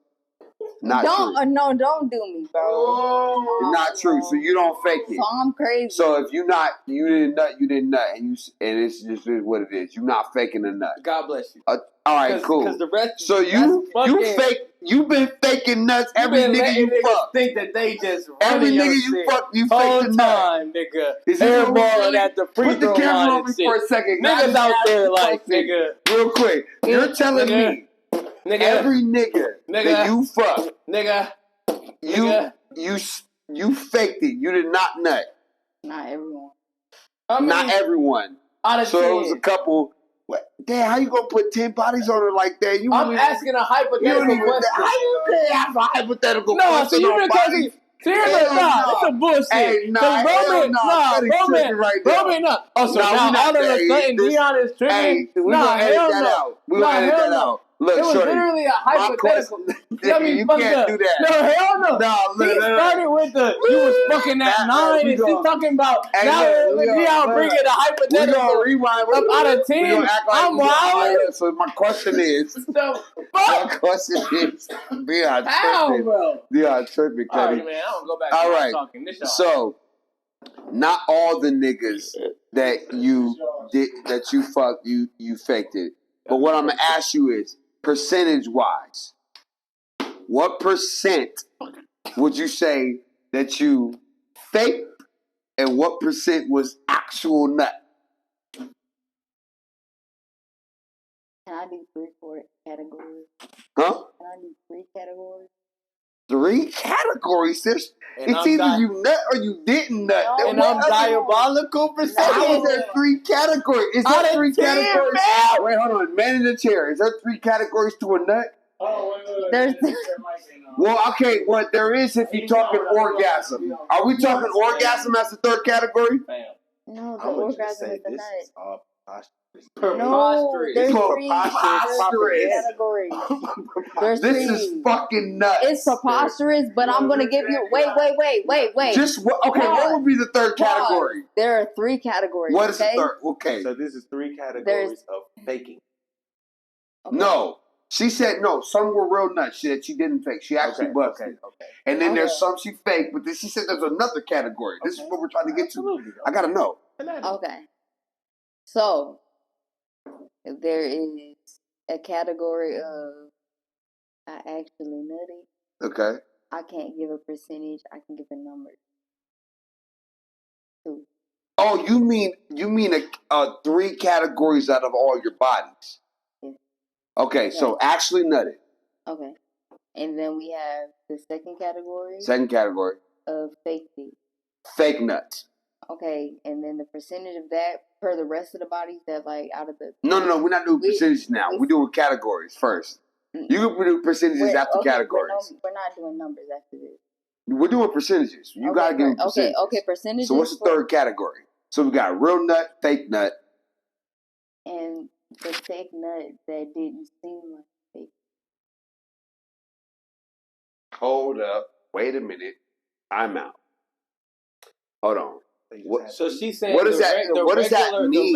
Not true. No, don't do me, bro. It's not true. So you don't fake it. So I'm crazy. So if you didn't nut, and it's just what it is. You're not faking a nut. God bless you. All right, cool. The rest so you've been faking nuts. Every nigga you fuck think that they just every nigga you fuck, you fake the time, nigga. Is airballing at the free throw line? Put the camera on me for a second. Niggas out there like nigga. Real quick, you're telling me. Nigga, every nigga that you fuck, you faked it. You did not nut. Not everyone. Not everyone. So it was a couple. Damn, how you gonna put 10 bodies on her like that? I'm asking a hypothetical question. How you can't ask a hypothetical question? No, so you been talking. Seriously, it's a bullshit. Hey, Roman. Oh, so now all of a sudden Dion is tripping. We're gonna edit that out. We're gonna edit that out. Look, it was literally a hypothetical. You can't do that. No, hell no. He started with the you was fucking at 9 and still talking about now Dion bringing a hypothetical. We're gonna rewind up out of 10. I'm wild. So my question is, Dion tripping. All right, man, I don't go back to talking. This so not all the niggas that you fucked, you faked it. But what I'm gonna ask you is, percentage-wise, what percent would you say that you faked, and what percent was actual nut? Can I do 3 categories? Huh? Can I do 3 categories? 3 categories, sis. It's either you nut or you didn't nut. No, and I'm diabolical for saying how is there 3 categories? Is there 3 categories? Wait, hold on. Man in the chair. Is there 3 categories to a nut? Oh, wait. Well, okay. What there is if you're talking orgasm. Are we talking orgasm as the 3rd category? No, the orgasm is the nut. No, there's three categories. This is fucking nuts. It's preposterous, but I'm gonna give you. Wait. Just what would be the third category? There are three categories. What is the third? Okay. So this is three categories of faking. Okay. No. She said no. Some were real nuts that she didn't fake. She actually busted. Okay. And then there's some she faked, but then she said there's another category. This is what we're trying to get to. I gotta know. Okay. So there is a category of I actually nutty. Okay. I can't give a percentage. I can give a number. 2. Oh, you mean three categories out of all your bodies? Yes. Okay, so actually nutted. Okay. And then we have the second category. Second category. Of fake dick. Fake nuts. Okay, and then the percentage of that per the rest of the bodies that like out of the... No, we're not doing percentages now. We're doing categories first. You can do percentages after categories. We're not doing numbers after this. We're doing percentages. You gotta give them percentages. Okay, percentages. So what's the third category? So we got real nut, fake nut. And the fake nut that didn't seem like fake. Hold up. Wait a minute. I'm out. Hold on. What, so she's saying what does that mean? The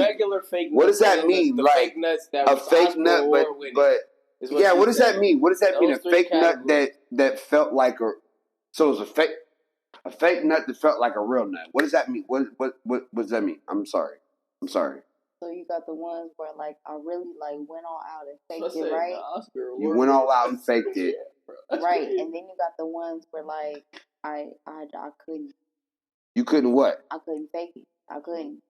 regular fake nuts. What does that mean? The like fake nuts that a fake nut, but yeah. What does that mean? What does that mean? A fake nut that felt like a. So it was a fake nut that felt like a real nut. What does that mean? What does that mean? I'm sorry. So you got the ones where like I really like went all out and faked it, right? You went all out and faked it, right? And then you got the ones where like I couldn't. You couldn't what? I couldn't fake it. I couldn't.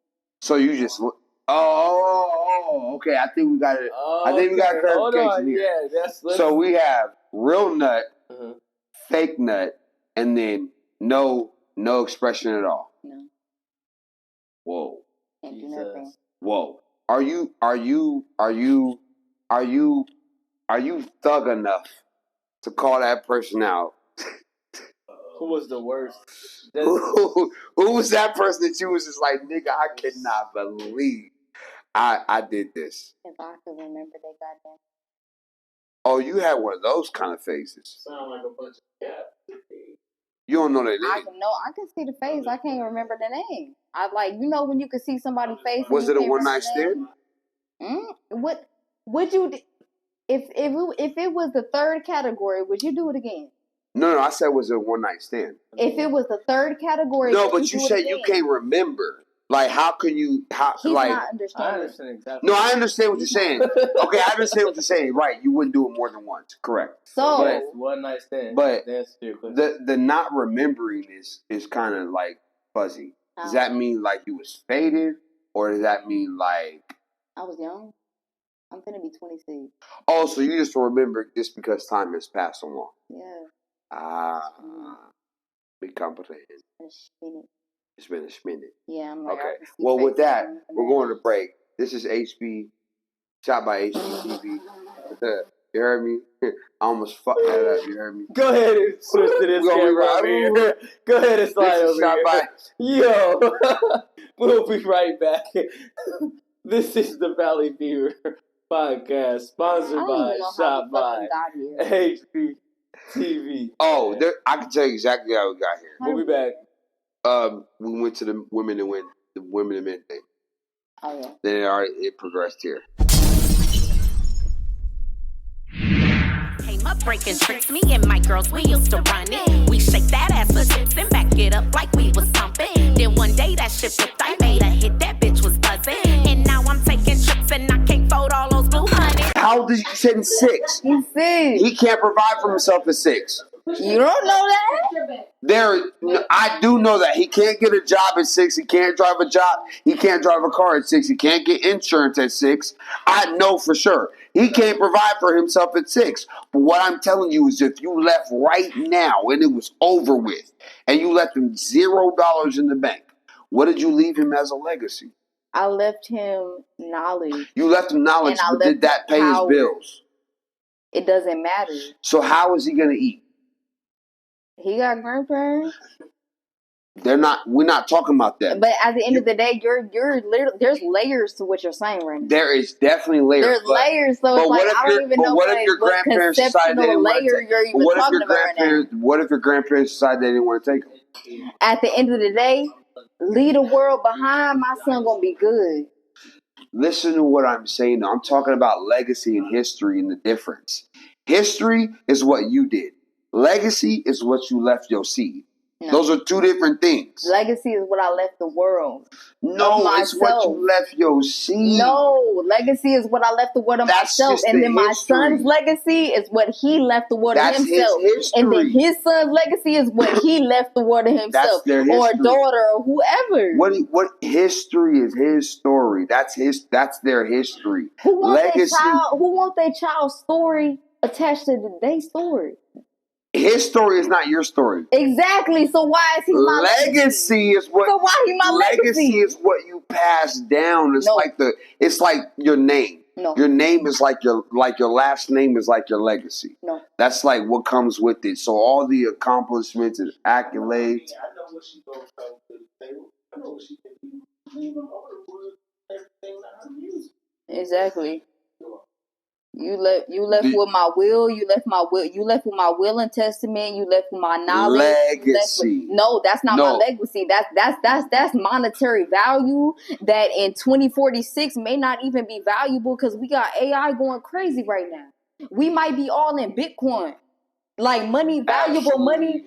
So you just okay. I think we got it. I think we got a clarification here. Yeah, so we have real nut, fake nut, and then no expression at all. No. Whoa. Can't do nothing. Whoa. Are you thug enough to call that person out? Who was the worst? Who was that person that you was just like, nigga, I cannot believe I did this. If I could remember that goddamn. Oh, you had one of those kind of faces. Sound like a bunch of cats. You don't know their name. I can see the face. I can't remember the name. I like, when you can see somebody's face. Was it a one night stand? What would you do? If it was the third category, would you do it again? No, I said was it a one night stand. If it was the third category, no, but you said you can't remember. Like, how can you? He's like, not understanding. I understand exactly. No, I understand what you're saying. Okay, I understand what you're saying. Right, you wouldn't do it more than once. Correct. So, but one night stand. But that's true. The not remembering is kind of like fuzzy. Does that mean like you was faded, or does that mean like I was young? I'm gonna be 26. Oh, so you just remember just because time has passed so long. Yeah. Big complicated. It's been a minute. Yeah, I'm like, okay. Well, with that, we're going to break. This is HB, shot by HPTV. You heard me? I almost fucked that up. You heard me? Go ahead and switch to this camera over here. Go ahead and slide over shot here. Yo, we'll be right back. This is the Valley Fever podcast, sponsored by Shot by HPTV. Oh, I can tell you exactly how we got here. We'll be back. We went to the women and men thing. Oh yeah. Then it progressed here. Came up breaking tricks, me and my girls, we used to run it. We shake that ass for chips and back it up like we was pumping. Then one day that shit flipped, I made a hit, that bitch was buzzing. And now I'm taking trips and I can't fold all those blue honey. How old is he? Said 6. He's 6. He can't provide for himself at 6. You don't know that? I do know that. He can't get a job at 6. He can't drive a job. He can't drive a car at 6. He can't get insurance at 6. I know for sure. He can't provide for himself at 6. But what I'm telling you is if you left right now and it was over with and you left him $0 in the bank, what did you leave him as a legacy? I left him knowledge. You left him knowledge, but did that pay his bills? It doesn't matter. So how is he going to eat? He got grandparents. We're not talking about that. But at the end of the day, there's layers to what you're saying right now. There is definitely layers. There's layers, so it's like I don't even know what conceptual layer you're even talking about right now. What if your grandparents decided they didn't want to take them? At the end of the day, leave the world behind. My son gonna be good. Listen to what I'm saying. I'm talking about legacy and history and the difference. History is what you did. Legacy is what you left your seed. No. Those are two different things. Legacy is what I left the world. No, it's what you left your seed. No, legacy is what I left the world of myself. And then my son's legacy is what he left the world of himself. And then his son's legacy is what he left the world of himself. Or a daughter or whoever. What history is his story? That's their history. Who wants their child's story attached to their story? His story is not your story. Exactly. So why is he my legacy? Is what. So why he my legacy? Legacy is what you pass down. It's it's like your name. No. Your name is like your last name is like your legacy. No. That's like what comes with it. So all the accomplishments and accolades. I know what she goes to the table. I know what she can do. Everything that I'm using. Exactly. You left with my will. You left with my will and testament. You left with my knowledge. Legacy. No, that's not my legacy. That's monetary value that in 2046 may not even be valuable because we got AI going crazy right now. We might be all in Bitcoin. Like money, valuable money,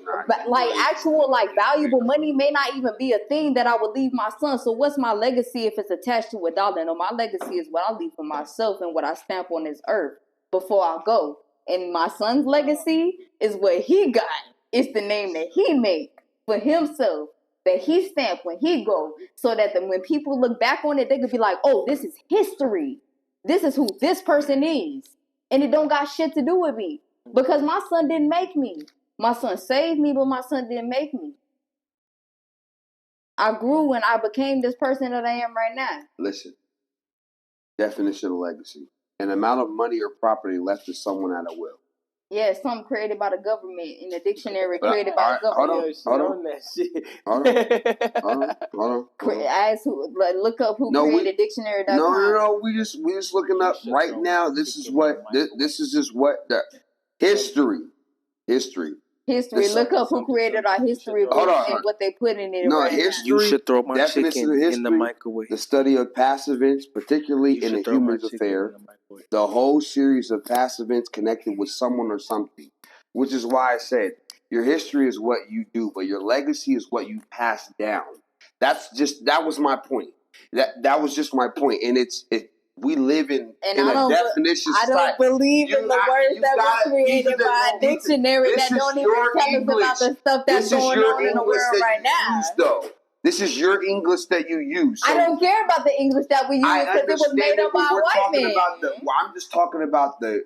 like actual like valuable money may not even be a thing that I would leave my son. So what's my legacy if it's attached to $1? No, my legacy is what I leave for myself and what I stamp on this earth before I go. And my son's legacy is what he got. It's the name that he made for himself that he stamped when he go, so that when people look back on it, they could be like, "Oh, this is history. This is who this person is," and it don't got shit to do with me. Because my son didn't make me. My son saved me, but my son didn't make me. I grew and I became this person that I am right now. Listen, definition of legacy: an amount of money or property left to someone at a will. Yeah, something created by the government in the dictionary created by the government. Hold on. Look up who created dictionary.com. No. We just looking up right now. This is just what the history. Look up who created our history book and what they put in it. No, history. You should throw my chicken in the microwave. The study of past events, particularly in a human's affair. The whole series of past events connected with someone or something. Which is why I said your history is what you do, but your legacy is what you pass down. That was my point. That was just my point. And we live in a definition society. I don't believe in the words that were created by a dictionary that don't even tell us about the stuff that's going on in the world right now. This is your English that you use. So I don't care about the English that we use because it was made up by a white man. I'm just talking about the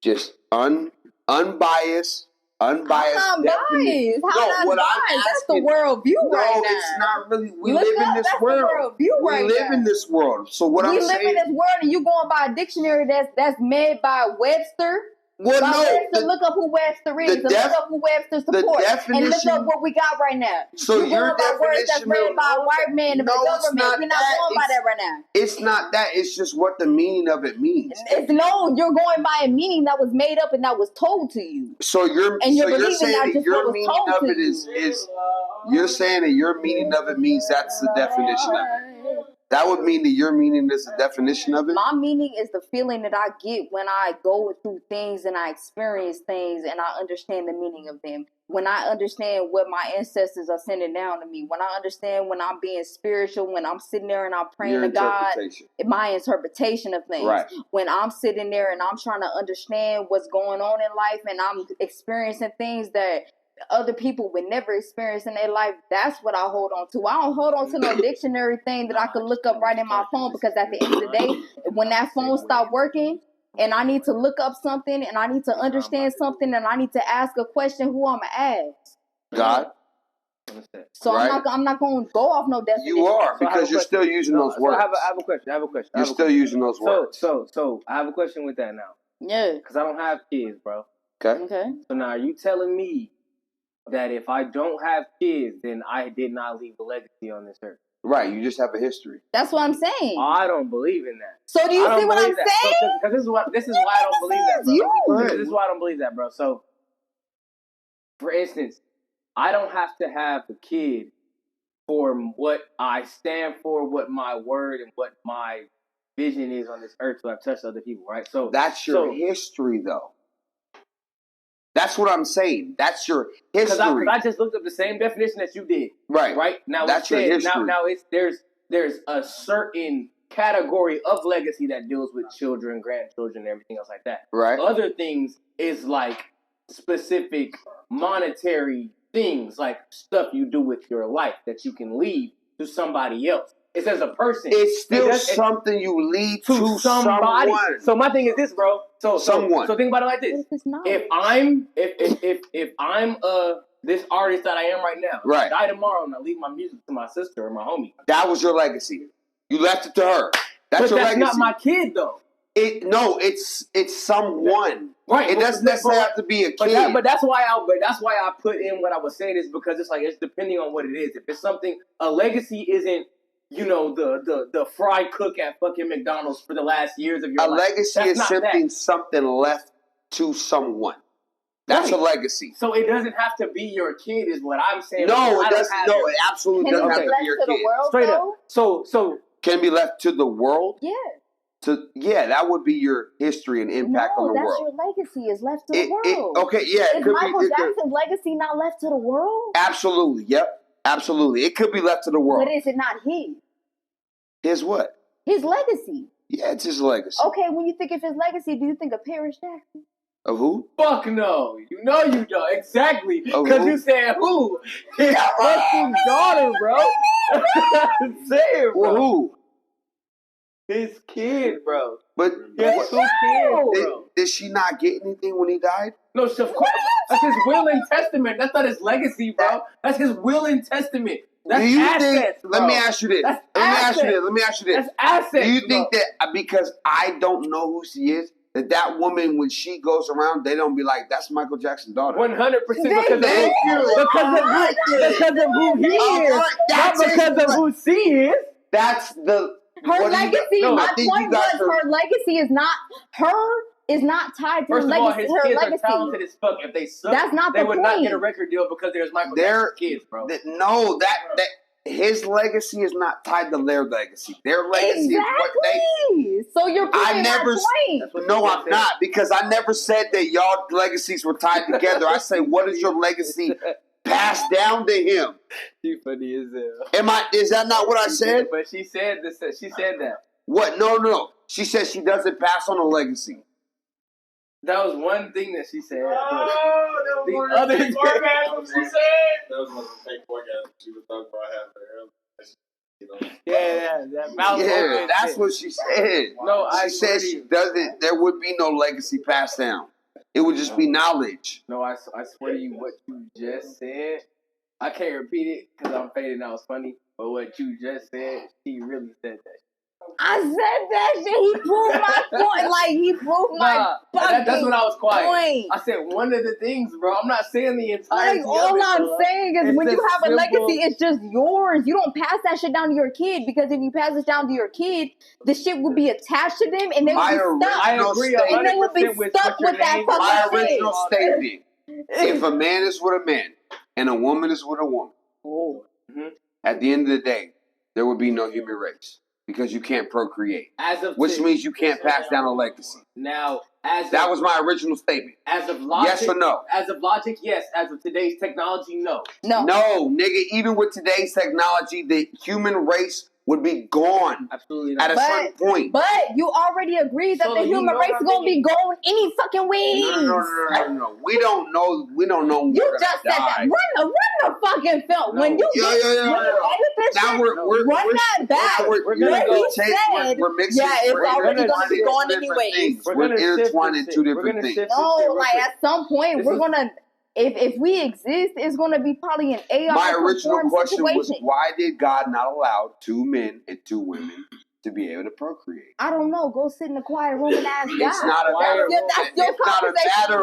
just unbiased. I'm not biased. How not biased? That's the world view right now. No, it's not really. We live in this world. We live in this world. So what I'm saying, we live in this world, and you going by a dictionary that's made by Webster. Well, look up who Webster is. Look up who Webster supports. And look up what we got right now. So you're going by words that's read by a white man and the government. You're not going by that right now. It's not that. It's just what the meaning of it means. You're going by a meaning that was made up and that was told to you. So you're saying that your meaning of it is you're saying that your meaning of it means that's the definition of it. That would mean that your meaning is the definition of it? My meaning is the feeling that I get when I go through things and I experience things and I understand the meaning of them. When I understand what my ancestors are sending down to me. When I understand when I'm being spiritual, when I'm sitting there and I'm praying to God. My interpretation of things. Right. When I'm sitting there and I'm trying to understand what's going on in life and I'm experiencing things that other people would never experience in their life, that's what I hold on to. I don't hold on to no dictionary thing that I could look up right in my phone, because at the end of the day, when that phone stopped working and I need to look up something and I need to understand something and I need to ask a question, who I'm going to ask? God. So right? I'm not going to go off no definition. You are, because you're still using those words. I have a question. You're still using those words. So I have a question with that now. Yeah. Because I don't have kids, bro. Okay. So now are you telling me that if I don't have kids, then I did not leave a legacy on this earth. Right, you just have a history. That's what I'm saying. I don't believe in that. So do you see what I'm saying? Because this is why I don't believe that, bro. This is why I don't believe that, bro. So, for instance, I don't have to have a kid for what I stand for, what my word and what my vision is on this earth to have touched other people, right? So that's your history, though. That's what I'm saying. That's your history. Because I just looked up the same definition that you did. Right. Right? Now that's your history. Now it's there's a certain category of legacy that deals with children, grandchildren, and everything else like that. Right. Other things is like specific monetary things, like stuff you do with your life that you can leave to somebody else. It's as a person. It's still something you lead to somebody. So my thing is this, bro. So think about it like this. If I'm this artist that I am right now, right. I die tomorrow and I leave my music to my sister or my homie. That was your legacy. You left it to her. That's your legacy. Not my kid though. It's someone. Right. It doesn't necessarily have to be a kid. But that's why I put in what I was saying is because it's like it's depending on what it is. If it's something, a legacy isn't, you know, the fry cook at fucking McDonald's for the last years of your life. A legacy is something left to someone. That's a legacy. So it doesn't have to be your kid, is what I'm saying. No, it doesn't. No, it absolutely doesn't have to be your kid. Straight up. So can it be left to the world? Yeah. That would be your history and impact on the world. That's your legacy is left to the world. Is Michael Jackson's legacy not left to the world? Absolutely. Yep. Absolutely. It could be left to the world. But is it not his? His what? His legacy. Yeah, it's his legacy. Okay, when you think of his legacy, do you think of Paris Jackson? Of who? Fuck no. You know you don't. Exactly. Because you said who? His fucking daughter, bro. Say it, bro. Well, who? His kid, bro. But his two kids, bro. Did she not get anything when he died? No, of course. That's his will and testament. That's not his legacy, bro. That's his will and testament. That's assets, bro. Let me ask you this. Let me ask you this. That's assets. Do you think that because I don't know who she is, that woman, when she goes around, they don't be like, that's Michael Jackson's daughter? 100% because of who he is. Not because of who she is. That's the... Her legacy, my point was, her legacy is not... is not tied to First her of all, legacy. his kids are talented as fuck. If they suck, they would not get a record deal because there's Michael Jackson's kids, bro. No, that his legacy is not tied to their legacy. Their legacy is what they... So you're proving my point. No, I'm not, because I never said that y'all legacies were tied together. I say, what is your legacy passed down to him? You funny as hell. Is that not what I said? But she said this. She said that. What? No. She said she doesn't pass on a legacy. That was one thing that she said. Oh, the other thing she said. That was one fake orgasm she was talking about having earlier. Yeah, that's what she said. No, she said she doesn't. There would be no legacy passed down. It would just be knowledge. No, I swear to you, what you just said, I can't repeat it because I'm fading out. It's funny, but what you just said, she really said that. I said that shit. He proved my point. Like, he proved my fucking that's when I was quiet. point. I said one of the things, bro. I'm not saying the entire. Like, all I'm saying is when you have a legacy, it's just yours. You don't pass that shit down to your kid, because if you pass it down to your kid, the shit would be attached to them, and they would be stuck. I agree. And they would be stuck with that fucking My original statement: if a man is with a man and a woman is with a woman, at the end of the day, there would be no human race. Because you can't procreate, which means you can't pass down a legacy. Now, that was my original statement. As of logic, yes or no? As of logic, yes. As of today's technology, no. No, nigga. Even with today's technology, the human race would be gone. Absolutely not. At a certain point. But you already agreed that the human race is gonna be gone any fucking way. No. We don't know. We don't know. You just said that. Run the fucking film. When you edit this shit, run that back. We're gonna go said, it's already gonna be gone anyway. We're intertwining two different things. No, like at some point we're gonna. If we exist, it's going to be probably an AI. My original question situation. was, why did God not allow 2 men and 2 women to be able to procreate. I don't know. Go sit in a quiet room and ask God. It's not a matter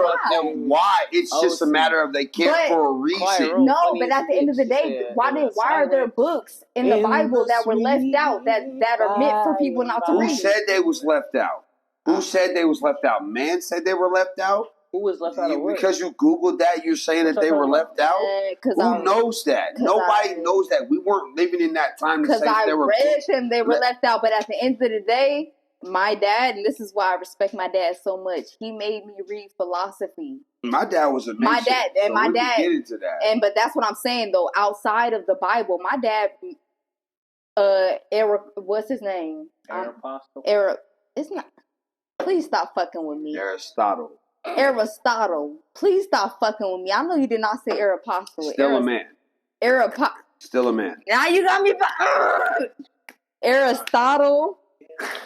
of them why. It's just a matter of they can't for a reason. No, but at the end of the day, why are there books in the Bible that were left out that are meant for people not to read? Who said they was left out? Who said they was left out? Man said they were left out? Who was left out of what? Because you Googled that, you're saying that they were left out? Who knows that? Nobody knows that. We weren't living in that time to say that they were they were left out. But at the end of the day, my dad, and this is why I respect my dad so much, he made me read philosophy. My dad was a Mason. My dad get into that. But that's what I'm saying though. Outside of the Bible, my dad, what's his name? It's not. Please stop fucking with me. Aristotle. Please stop fucking with me. I know you did not say Aristotle. Still a man. Still a man. Now you got me. Aristotle.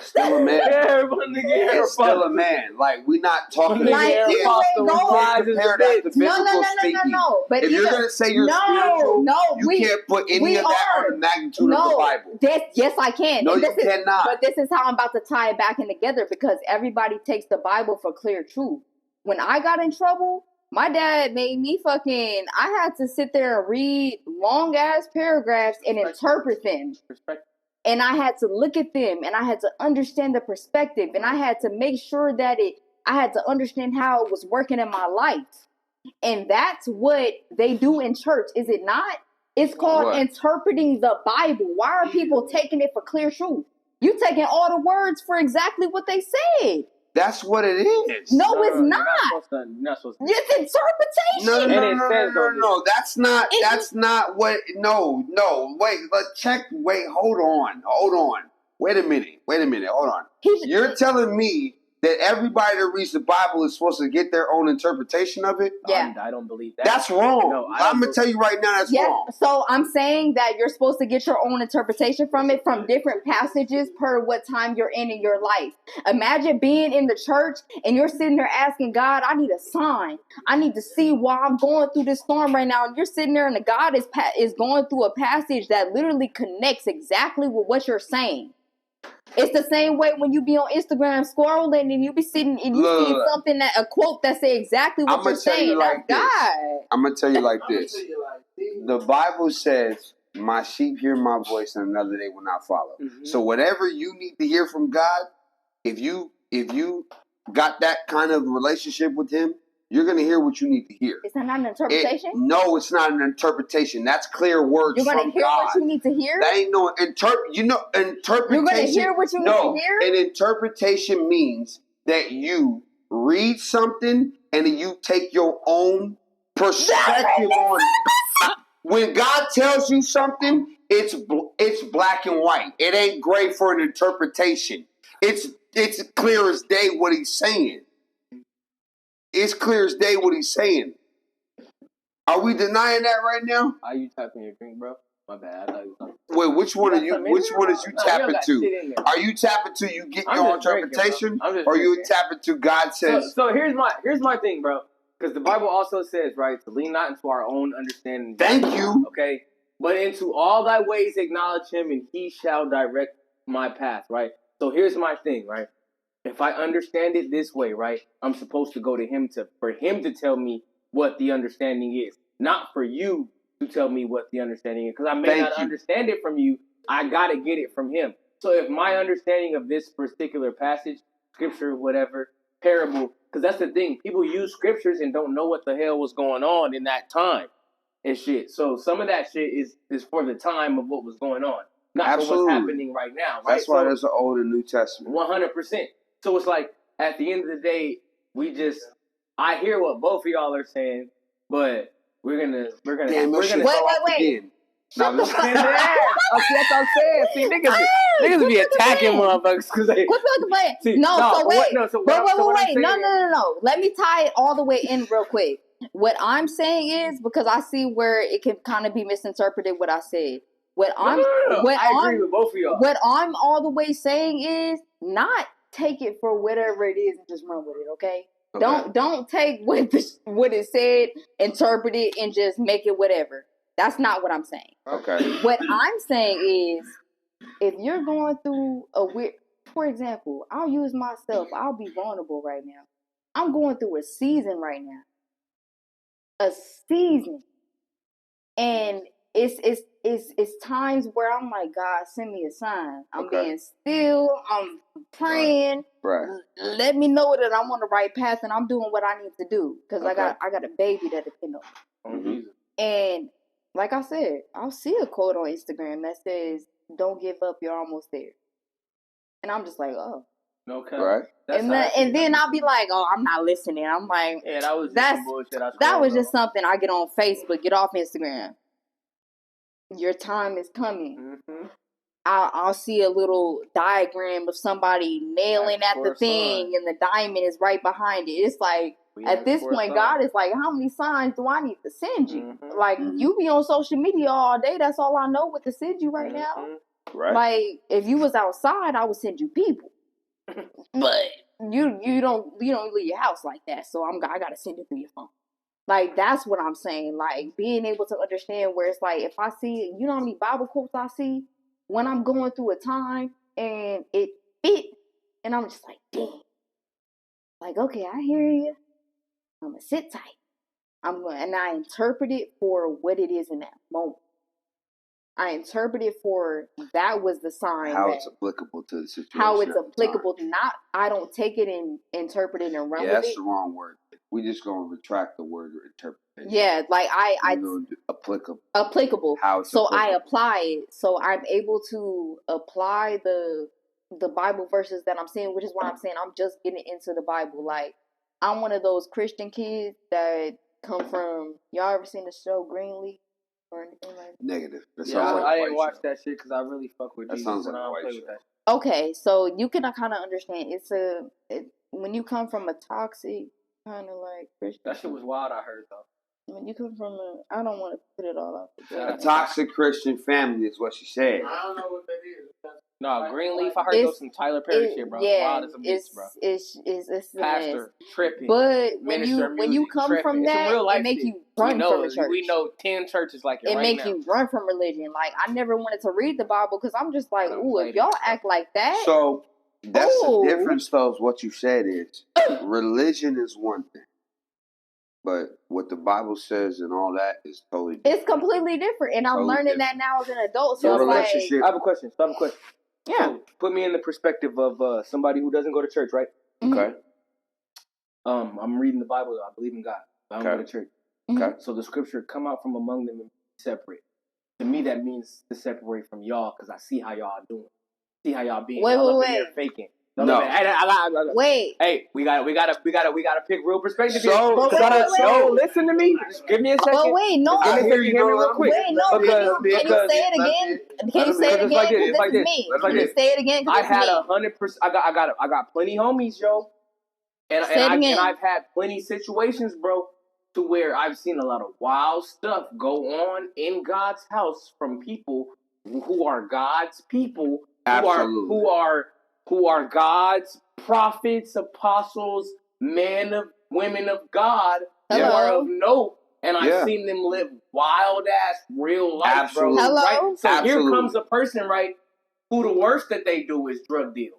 Still a man. It's still a man. Like, we not talking about No. But if you're gonna say you're spiritual, you can't put any of that on the magnitude of the Bible. Yes, I can. No, you cannot. But this is how I'm about to tie it back in together, because everybody takes the Bible for clear truth. When I got in trouble, my dad made me I had to sit there and read long ass paragraphs and interpret them. And I had to look at them and I had to understand the perspective and I had to make sure that I had to understand how it was working in my life. And that's what they do in church, is it not? It's called interpreting the Bible. Why are people taking it for clear truth? You taking all the words for exactly what they said. That's what it is. No, it's not. It's interpretation. No. That's not what. No. Wait, hold on. Wait a minute. Hold on. You're telling me that everybody that reads the Bible is supposed to get their own interpretation of it? Yeah. I don't believe that. That's wrong. No, I'm going to tell you right now that's wrong. So I'm saying that you're supposed to get your own interpretation from it, from different passages per what time you're in your life. Imagine being in the church and you're sitting there asking God, I need a sign. I need to see why I'm going through this storm right now. And you're sitting there and the God is going through a passage that literally connects exactly with what you're saying. It's the same way when you be on Instagram scrolling and you be sitting and you see something, a quote that say exactly what you're saying. I'm going to tell you like this. The Bible says, my sheep hear my voice and another they will not follow. Mm-hmm. So whatever you need to hear from God, if you got that kind of relationship with him, you're going to hear what you need to hear. Is that not an interpretation? No, it's not an interpretation. That's clear words from God. You're going to hear what you need to hear? That ain't no interpretation. You're going to hear what you need to hear? An interpretation means that you read something and then you take your own perspective on it. When God tells you something, it's black and white. It ain't gray for an interpretation. It's clear as day what he's saying. It's clear as day what he's saying. Are we denying that right now? Are you tapping your drink, bro? My bad. I thought you was Wait, which one are you? Which one is you tapping to? Are you tapping to you get your own interpretation, or you tapping to God says? So here's my thing, bro. Because the Bible also says, right, to lean not into our own understanding. Thank you. Okay, but into all thy ways acknowledge him, and he shall direct my path. Right. So here's my thing, right. If I understand it this way, right, I'm supposed to go to him for him to tell me what the understanding is, not for you to tell me what the understanding is. Because I may not understand it from you. I got to get it from him. So if my understanding of this particular passage, scripture, whatever, parable, because that's the thing. People use scriptures and don't know what the hell was going on in that time and shit. So some of that shit is for the time of what was going on, not for what's happening right now. Right? That's why there's an Old and New Testament. 100%. So it's like, at the end of the day, I hear what both of y'all are saying, but we're gonna. Wait. Shut the fuck up. That's what I'm saying. See, niggas be attacking motherfuckers because they. Wait. No. Let me tie it all the way in real quick. What I'm saying is, because I see where it can kind of be misinterpreted what I said. I agree with both of y'all. What I'm all the way saying is not take it for whatever it is and just run with it, okay? Don't take what it said, interpret it, and just make it whatever. That's not what I'm saying. Okay. What I'm saying is, if you're going through a weird, for example, I'll use myself. I'll be vulnerable right now. I'm going through a season right now. A season. And it's times where I'm like, God, send me a sign. I'm being still. I'm praying. Right. Let me know that I'm on the right path and I'm doing what I need to do because I got a baby that depends on me. Mm-hmm. And like I said, I'll see a quote on Instagram that says, "Don't give up. You're almost there." And I'm just like, oh. Okay. Right. And then I'll be like, oh, I'm not listening. I'm like, yeah, that was just some bullshit. That was just something I get on Facebook. Get off Instagram. Your time is coming. Mm-hmm. I'll see a little diagram of somebody nailing at the thing, and the diamond is right behind it. It's like, at this point, God is like, how many signs do I need to send you? Mm-hmm. Like, you be on social media all day. That's all I know what to send you right now. Right. Like, if you was outside, I would send you people. But you don't leave your house like that. So I gotta send it through your phone. Like, that's what I'm saying. Like, being able to understand where it's like, if I see, you know how many Bible quotes I see when I'm going through a time and it fit, and I'm just like, dang. Like, okay, I hear you. I'm gonna sit tight. And I interpret it for what it is in that moment. I interpret it for that was the sign. How it's applicable to the situation. How it's applicable to I don't take it and interpret it and run with it. Yeah, that's the wrong word. We just gonna retract the word interpretation. Yeah, like I applicable. Applicable. How it's so applicable. I apply it. So I'm able to apply the Bible verses that I'm seeing, which is why I'm saying I'm just getting into the Bible. Like, I'm one of those Christian kids that come from, y'all ever seen the show Greenleaf? Or anything like that? Negative. I didn't watch that shit because I really fuck with Jesus. That sounds like a white show. Okay, so you can kind of understand. When you come from a toxic kind of like Christian. That shit was wild. I heard though. When you come from I don't want to put it all A out. toxic Christian family is what she said. I don't know what that is. No, Greenleaf. I heard those some Tyler Perry shit, bro. Yeah, wild as a bitch, bro. It's pastor tripping. But when you come tripping. from that, it make you run from a church. We know 10 churches like it. It right make now. you run from religion. Like, I never wanted to read the Bible because I'm just like, ooh, if y'all act like that. So that's the difference, though. Is what you said is religion is one thing. But what the Bible says and all that is totally different. It's completely different. And I'm learning that now as an adult. So it's like, I have a question. Yeah. So put me in the perspective of somebody who doesn't go to church, right? Mm-hmm. Okay. I'm reading the Bible. I believe in God. I don't go to church. Mm-hmm. Okay. So the scripture, come out from among them and be separate. To me, that means to separate from y'all because I see how y'all are doing. See how y'all being. Y'all up in there faking. No. Wait. Hey, we gotta pick real perspective. So, listen to me. Just give me a second. But wait, no. Let me hear me real quick. Wait, no. Can you say it again? Can you say it again? It's like this. Can you say it again? I had 100%. I got plenty homies, yo. And I've had plenty situations, bro, to where I've seen a lot of wild stuff go on in God's house from people who are God's people, who are God's prophets, apostles, women of God, who are of note, and I've seen them live wild ass real life, bro. Hello? Right? So here comes a person, right, who the worst that they do is drug deal.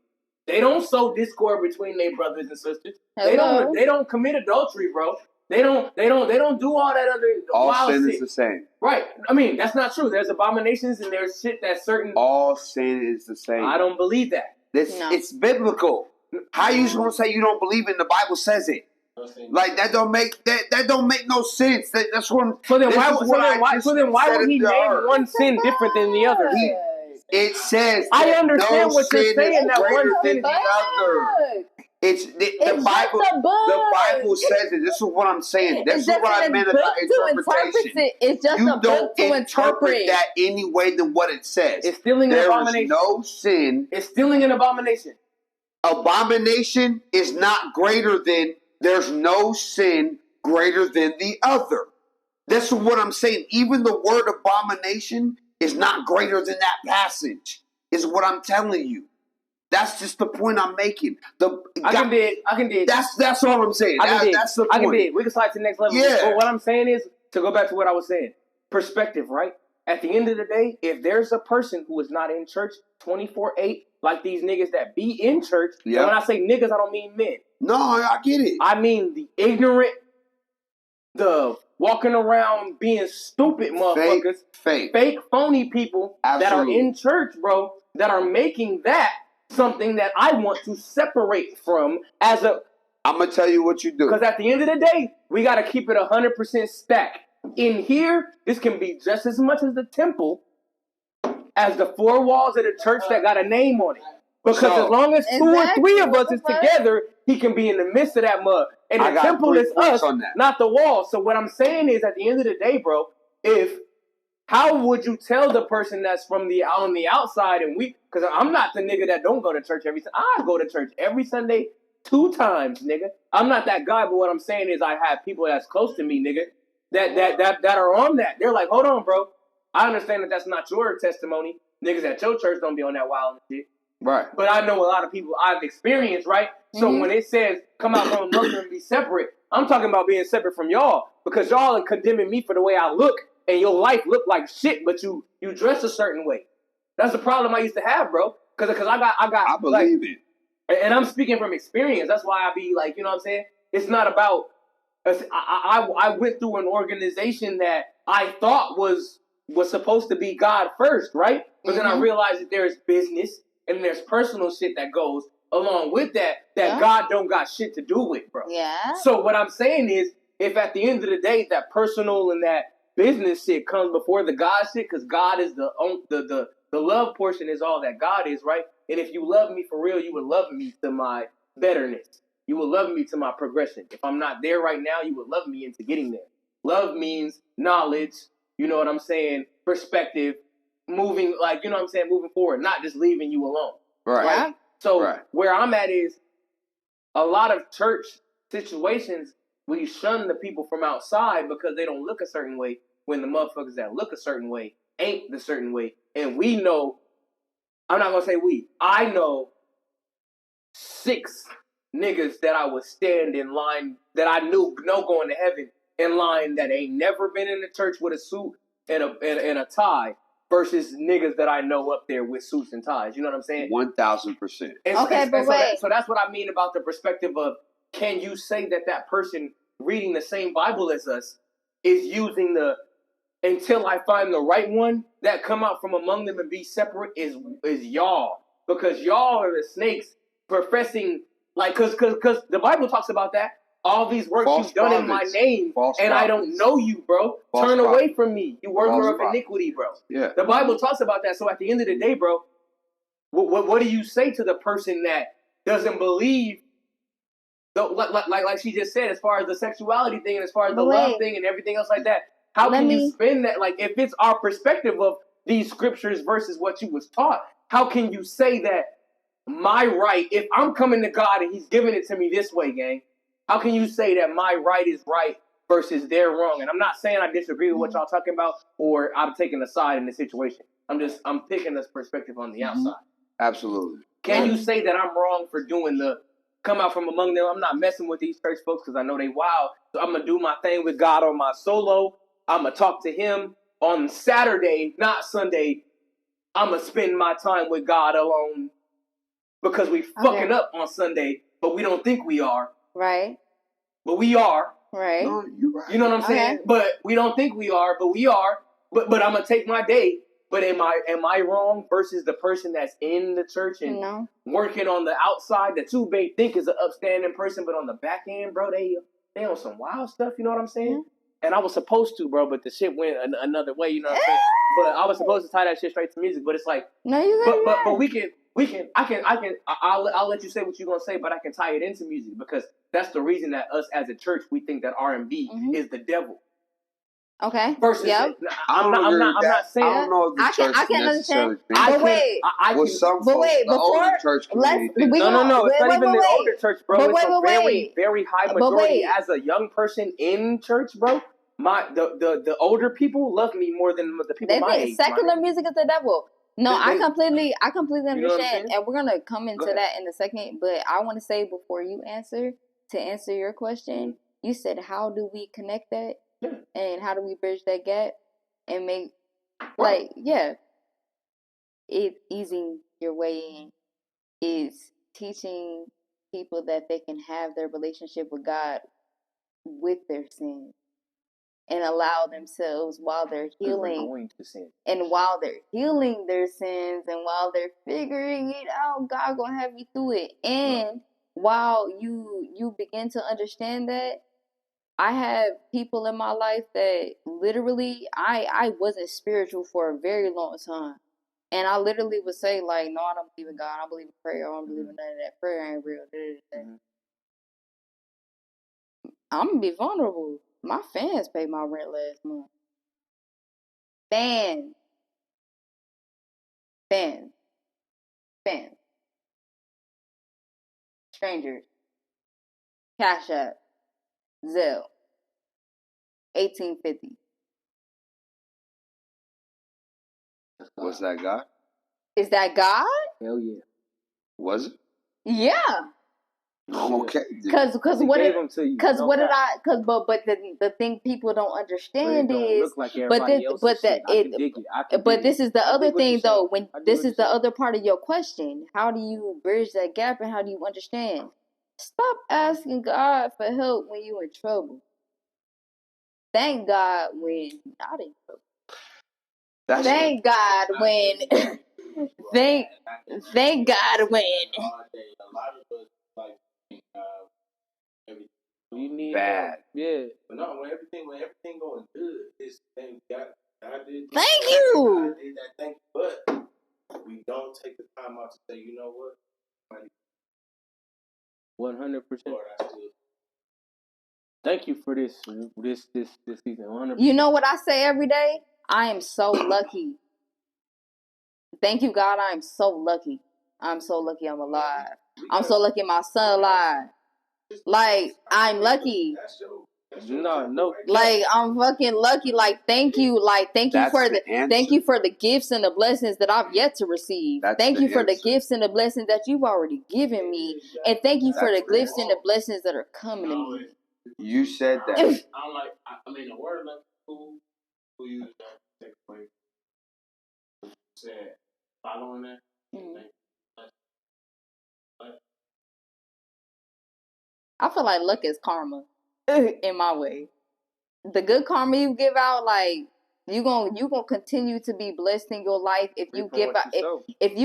They don't sow discord between their brothers and sisters. Hello? They don't commit adultery, bro. They don't do all that other all wild sin shit. is the same. Right. I mean, that's not true. There's abominations and there's shit that's certain. All sin is the same. I don't believe that. It's biblical. How you gonna say you don't believe it? The Bible says it. Like that don't make no sense. That's what. So then why would he name one sin different than the other? It says I understand what you're saying. That one sin is the other. It's the Bible. The Bible says it. This is what I'm saying. This is what I meant about interpretation. It's just you a book to interpret that any way than what it says. It's stealing an abomination. There is no sin. It's stealing an abomination. Abomination is not greater than. There's no sin greater than the other. This is what I'm saying. Even the word abomination is not greater than that passage. Is what I'm telling you. That's just the point I'm making. I can dig. That's all I'm saying. That's the point. I can dig. We can slide to the next level. Yeah. But what I'm saying is, to go back to what I was saying, perspective, right? at the end of the day, if there's a person who is not in church 24/8, like these niggas that be in church, and when I say niggas, I don't mean men. No, I get it. I mean the ignorant, the walking around being stupid motherfuckers, fake, phony people that are in church, bro, that are making that something that I want to separate from as a... I'm going to tell you what you do. Because at the end of the day, we got to keep it 100% stacked. In here, this can be just as much as the temple as the four walls of the church that got a name on it. Because as long as 2 or 3 of us is together, he can be in the midst of that mud. And the temple is us, not the wall. So what I'm saying is, at the end of the day, bro, how would you tell the person that's from on the outside and because I'm not the nigga that don't go to church every Sunday. I go to church every Sunday 2 times, nigga. I'm not that guy, but what I'm saying is I have people that's close to me, nigga, that are on that. They're like, hold on, bro. I understand that that's not your testimony. Niggas at your church don't be on that wild shit. Right. But I know a lot of people I've experienced, right? So when it says come out from among them and be separate, I'm talking about being separate from y'all because y'all are condemning me for the way I look and your life look like shit, but you dress a certain way. That's the problem I used to have, bro. Because I believe it. And I'm speaking from experience. That's why I be like, you know what I'm saying? It's not about I went through an organization that I thought was supposed to be God first, right? But then I realized that there's business and there's personal shit that goes along with that God don't got shit to do with, bro. Yeah. So what I'm saying is, if at the end of the day that personal and that business shit comes before the God shit, because God is the love portion is all that God is, right? And if you love me for real, you would love me to my betterness. You would love me to my progression. If I'm not there right now, you would love me into getting there. Love means knowledge, you know what I'm saying, perspective, moving, like, you know what I'm saying, moving forward, not just leaving you alone. Right. So where I'm at is a lot of church situations, we shun the people from outside because they don't look a certain way when the motherfuckers that look a certain way ain't the certain way. And we know, I'm not going to say we, I know 6 niggas that I would stand in line that I know going to heaven in line that ain't never been in the church with a suit and a tie versus niggas that I know up there with suits and ties. You know what I'm saying? 1,000%. So that's what I mean about the perspective of, can you say that person reading the same Bible as us is using the until I find the right one that come out from among them and be separate is y'all. Because y'all are the snakes professing, like, because the Bible talks about that. All these works you've done in my name, and I don't know you, bro. Turn away from me, you worker of iniquity, bro. Yeah. The Bible talks about that. So at the end of the day, bro, what do you say to the person that doesn't believe, like she just said, as far as the sexuality thing and as far as the love thing and everything else like that? How can you spin that? Like, if it's our perspective of these scriptures versus what you was taught, how can you say that my right, if I'm coming to God and he's giving it to me this way, gang, how can you say that my right is right versus they're wrong? And I'm not saying I disagree with what y'all talking about or I'm taking a side in the situation. I'm picking this perspective on the outside. Absolutely. Can you say that I'm wrong for doing the come out from among them? I'm not messing with these church folks because I know they wild. So I'm going to do my thing with God on my solo. I'm going to talk to him on Saturday, not Sunday. I'm going to spend my time with God alone because we fucking up on Sunday, but we don't think we are. Right. But we are. Right. No, you're right. You know what I'm saying? But we don't think we are, but we are. But I'm going to take my day. But am I wrong versus the person that's in the church and working on the outside that you may think is an upstanding person, but on the back end, bro, they on some wild stuff, you know what I'm saying? Mm-hmm. And I was supposed to, bro, but the shit went another way, you know what I'm saying? But I was supposed to tie that shit straight to music, but it's like, no, you but I'll let you say what you're gonna say, but I can tie it into music because that's the reason that us as a church we think that R&B is the devil. Okay. Versus, I'm not saying. I don't know if the church I can understand. But wait, the older church community. No. It's not even the older church, bro. It's a very, very high majority. As a young person in church, bro, the older people love me more than the people my age. Secular music is the devil. No, I completely understand, you know and we're gonna come into that in a second. But I want to say before you answer your question, you said how do we connect that? And how do we bridge that gap and make Like, yeah. Easing your way in is teaching people that they can have their relationship with God with their sin and allow themselves while they're healing and while they're healing their sins and while they're figuring it out, God gonna have you through it. And while you begin to understand that, I have people in my life that literally I wasn't spiritual for a very long time. And I literally would say, like, no, I don't believe in God. I don't believe in prayer. I don't believe in none of that. Prayer ain't real. I'm going to be vulnerable. My fans paid my rent last month. Fans. Strangers. Cash App. Zelle. $18.50. Was that God? Is that God? Hell yeah. Was it? Yeah. Okay. Because what the thing people don't understand is, but this is the other thing though. When this is the other part of your question, how do you bridge that gap and how do you understand? Stop asking God for help when you're in trouble. Thank God when you're not in trouble. Thank God when. Thank God when. You need bad. Yeah. But no, when everything going good, it's thank God. Thank you. I did that, thank you. But we don't take the time out to say, you know what? 100%. Lord, I still. Thank you for this season. 100%. You know what I say every day? I am so lucky. Thank you, God. I am so lucky. I'm so lucky I'm alive. I'm so lucky my son alive. Like, I'm lucky. No. Like, I'm fucking lucky. Like, thank you. Like, thank you for the gifts and the blessings that I've yet to receive. Thank you for the gifts and the blessings that you've already given me. And thank you for the gifts and the blessings that are coming to me. You said that. The word like who used that take away said following that. I feel like luck is karma in my way. The good karma you give out, like you gonna continue to be blessed in your life if you give out if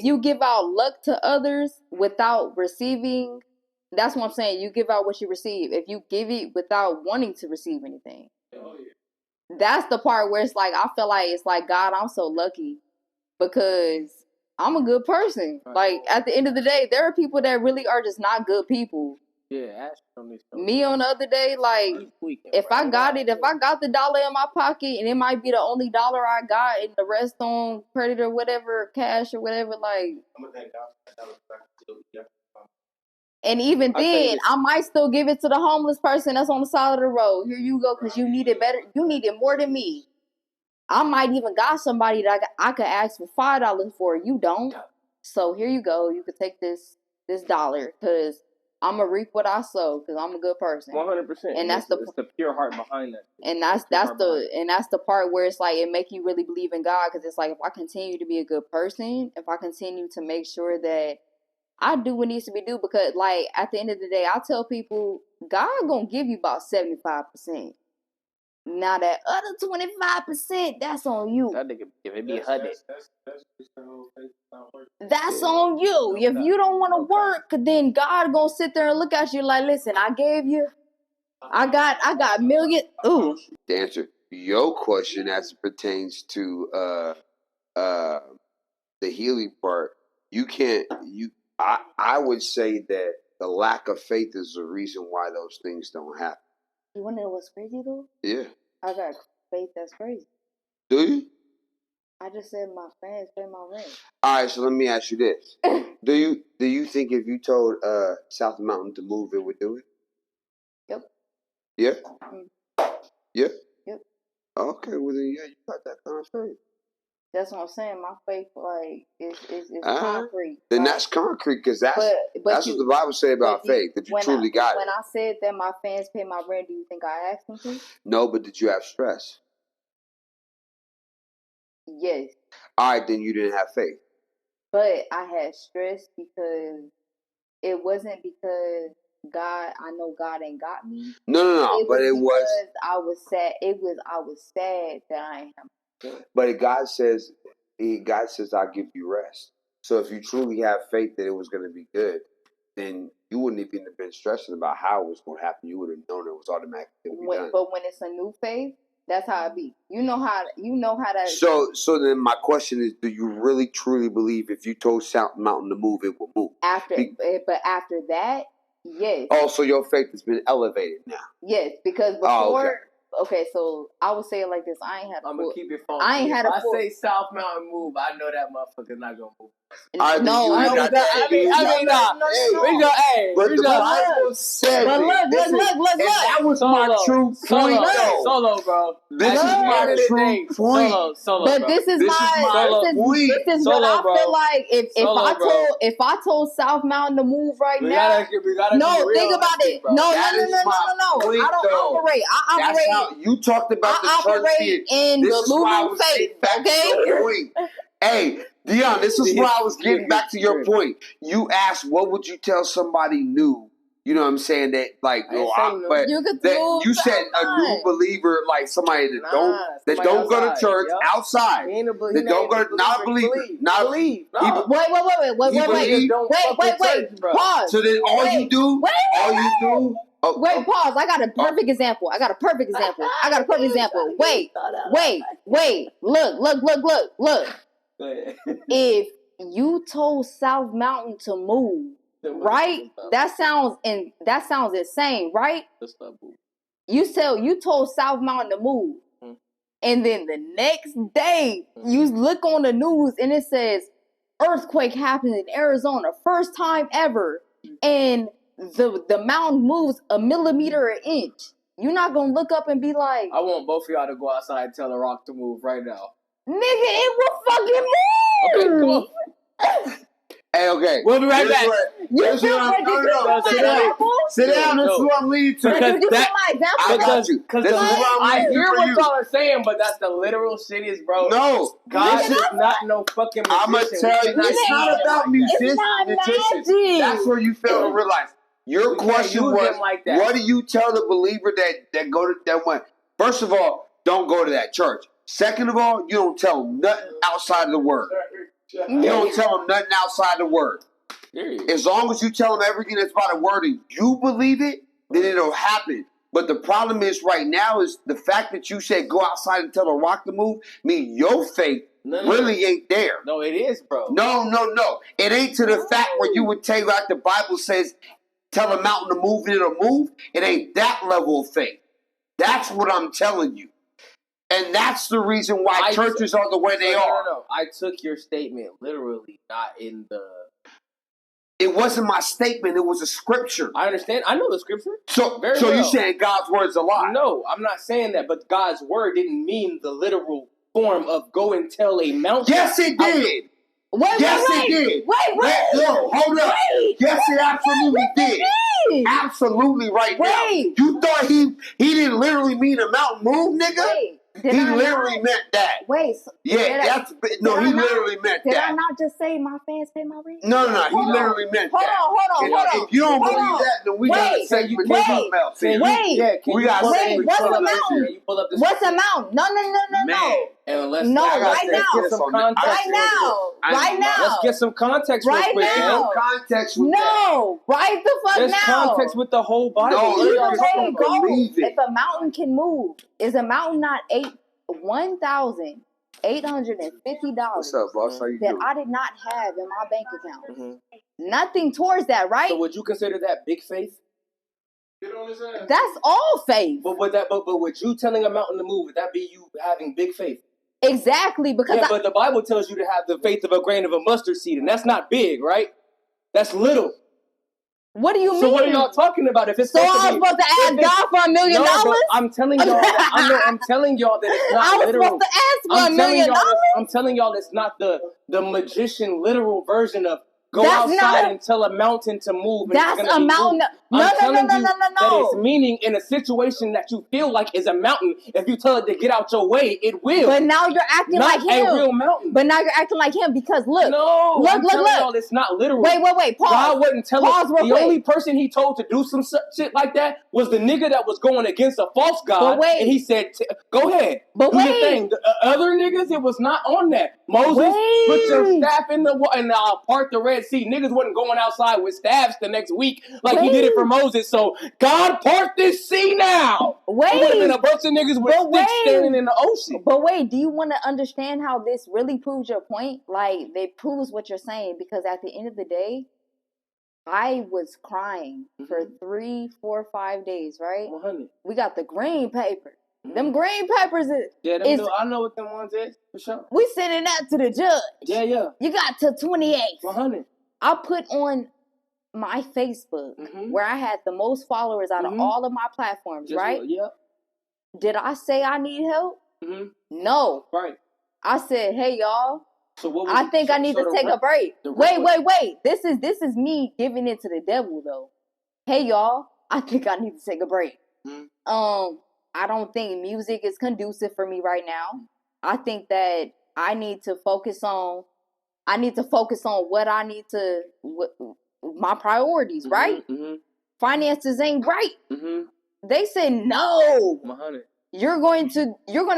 you give out luck to others without receiving. That's what I'm saying. You give out what you receive. If you give it without wanting to receive anything, that's the part where it's like I feel like it's like, God, I'm so lucky because I'm a good person. Like, at the end of the day, there are people that really are just not good people. Yeah, me on the other day, like, if I got the dollar in my pocket and it might be the only dollar I got and the rest on credit or whatever, cash or whatever, like. And even then, I might still give it to the homeless person that's on the side of the road. Here you go, because you need it better. You need it more than me. I might even got somebody that I could ask for $5 for. You don't. So here you go. You could take this dollar because I'm going to reap what I sow because I'm a good person. 100%. And it's the pure heart behind that. And that's the part where it's like it make you really believe in God because it's like if I continue to be a good person, if I continue to make sure that I do what needs to be done, because like at the end of the day, I tell people God gonna give you about 75%. Now that other 25%, that's on you. That nigga, if it be 100, that's on you. If you don't want to work, then God gonna sit there and look at you like, listen, I gave you, I got million. Ooh. To answer your question as it pertains to the healing part, I would say that the lack of faith is the reason why those things don't happen. You wanna know what's crazy though? Yeah. I got faith that's crazy. Do you? I just said my fans pay my rent. Alright, so let me ask you this. Do you think if you told South Mountain to move, it would do it? Yep. Yeah? Mm-hmm. Yeah? Yep. Okay, well then yeah, you got that kind of faith. That's what I'm saying. My faith, like, is concrete. Then like, that's concrete, because that's what the Bible say about faith, that you truly got it. When I said that my fans pay my rent, do you think I asked them to? No, but did you have stress? Yes. All right, then you didn't have faith. But I had stress because it wasn't because I know God ain't got me. No. But it was. I was sad. I was sad that I ain't have. But God says, I'll give you rest. So if you truly have faith that it was going to be good, then you wouldn't even have been stressing about how it was going to happen. You would have known it was automatically going to be done. But when it's a new faith, that's how it be. You know how that. So then my question is, do you really truly believe if you told South Mountain to move, it will move? But after that, yes. Oh, so your faith has been elevated now. Yes, because before. Okay, so I would say it like this. I'm gonna keep your phone. I ain't had a If I say South Mountain move, I know that motherfucker's not gonna move. No. We go. Hey, but the Bible said but look. That was my true point, though. Solo, bro. This is my true point. Solo. But this is my point. This is what I feel like. If I told South Mountain to move right now, no, think about it. No. I don't operate. I operate. You talked about the church in the Lulu faith, okay? Hey, Dion, this is where I was getting back to your point. You asked, what would you tell somebody new? You know what I'm saying? That like, you said a new believer, like somebody that don't go to church outside. That don't go, not a believer, not believe. Wait. Pause. So then all you do. Wait, pause. I got a perfect example. Wait. Look. If you told South Mountain to move, right? That sounds insane, right? You told South Mountain to move. And then the next day, you look on the news and it says, earthquake happened in Arizona, first time ever. And the mountain moves a millimeter an inch. You're not going to look up and be like... I want both of y'all to go outside and tell the rock to move right now. Nigga, it will fucking move! Okay, come on. Hey, okay. We'll be right back. Sit down. This is what I'm leading to. I got you. I hear what y'all are saying, but that's the literal shittiest, bro. No. God is not no fucking musician. I'm going to tell you, it's not about musicians. That's where you fail to realize. Your question was, what do you tell the believer that go to that one? First of all, don't go to that church. Second of all, you don't tell them nothing outside of the word. You don't tell them nothing outside the word. As long as you tell them everything that's about the word and you believe it, then it'll happen. But the problem is right now is the fact that you said go outside and tell the rock to move, mean your faith really ain't there. No, it is, bro. No. It ain't to the fact where you would tell like the Bible says, tell a mountain to move and it'll move. It ain't that level of faith. That's what I'm telling you. And that's the reason why churches are the way they are. No. I took your statement literally, not in the... It wasn't my statement. It was a scripture. I understand. I know the scripture. So you saying God's word's a lie? No, I'm not saying that. But God's word didn't mean the literal form of go and tell a mountain. Yes, it did. It did. Wait. Hold up. Yes, it absolutely did. Absolutely right now. You thought he didn't literally mean a mountain move, nigga? He literally meant that. He literally meant that. Did I not just say my fans pay my rent? No, he literally meant that. Hold on. If you don't believe that, then we got to say you can't something else. We got to say what's a mountain? What's a mountain? No. Right now. Let's get some context right now. Right the fuck There's now. context with the whole Bible. If a mountain can move, is a mountain not $1,850 What's up, boss? How you that doing? I did not have in my bank account? Nothing towards that, right? So would you consider that big faith? That's all faith. But would you telling a mountain to move, would that be you having big faith? Exactly, because but the Bible tells you to have the faith of a grain of a mustard seed, and that's not big, right? That's little. What do you mean? So what are y'all talking about? If it's so I'm supposed to ask God for $1 million? I'm telling y'all. I'm telling y'all that it's not literal. I was supposed to ask for $1 million. I'm telling y'all it's not the magician literal version of Go outside and tell a mountain to move. That's a mountain. No. That it's meaning in a situation that you feel like is a mountain. If you tell it to get out your way, it will. But now you're acting like him. Not a real mountain. But now you're acting like him because look. No. Look. It's not literal. Wait. Pause. God wouldn't tell us. The only person he told to do some shit like that was the nigga that was going against a false God. But wait. And he said, go ahead. But do your thing. The other niggas, it was not on that. Moses, put your staff in the water and part the Red Sea. Niggas wasn't going outside with staffs the next week like he did it for Moses. So God part this sea now. It would have been a bunch of niggas with sticks standing in the ocean. But wait, do you want to understand how this really proves your point? Like, it proves what you're saying, because at the end of the day, I was crying for 3, 4, 5 days, right? 100. We got the green paper. Them green papers I know what them ones is, for sure. We sending that to the judge. Yeah. You got to 28. 100. I put on my Facebook where I had the most followers out of all of my platforms, right? Yep. Did I say I need help? No. Right. I said, hey, y'all. So what I think I need to take a break. Wait. This is me giving it to the devil, though. Hey, y'all. I think I need to take a break. I don't think music is conducive for me right now. I think that I need to focus on what I need to, my priorities, right? Finances ain't right. They said no. 100. You're gonna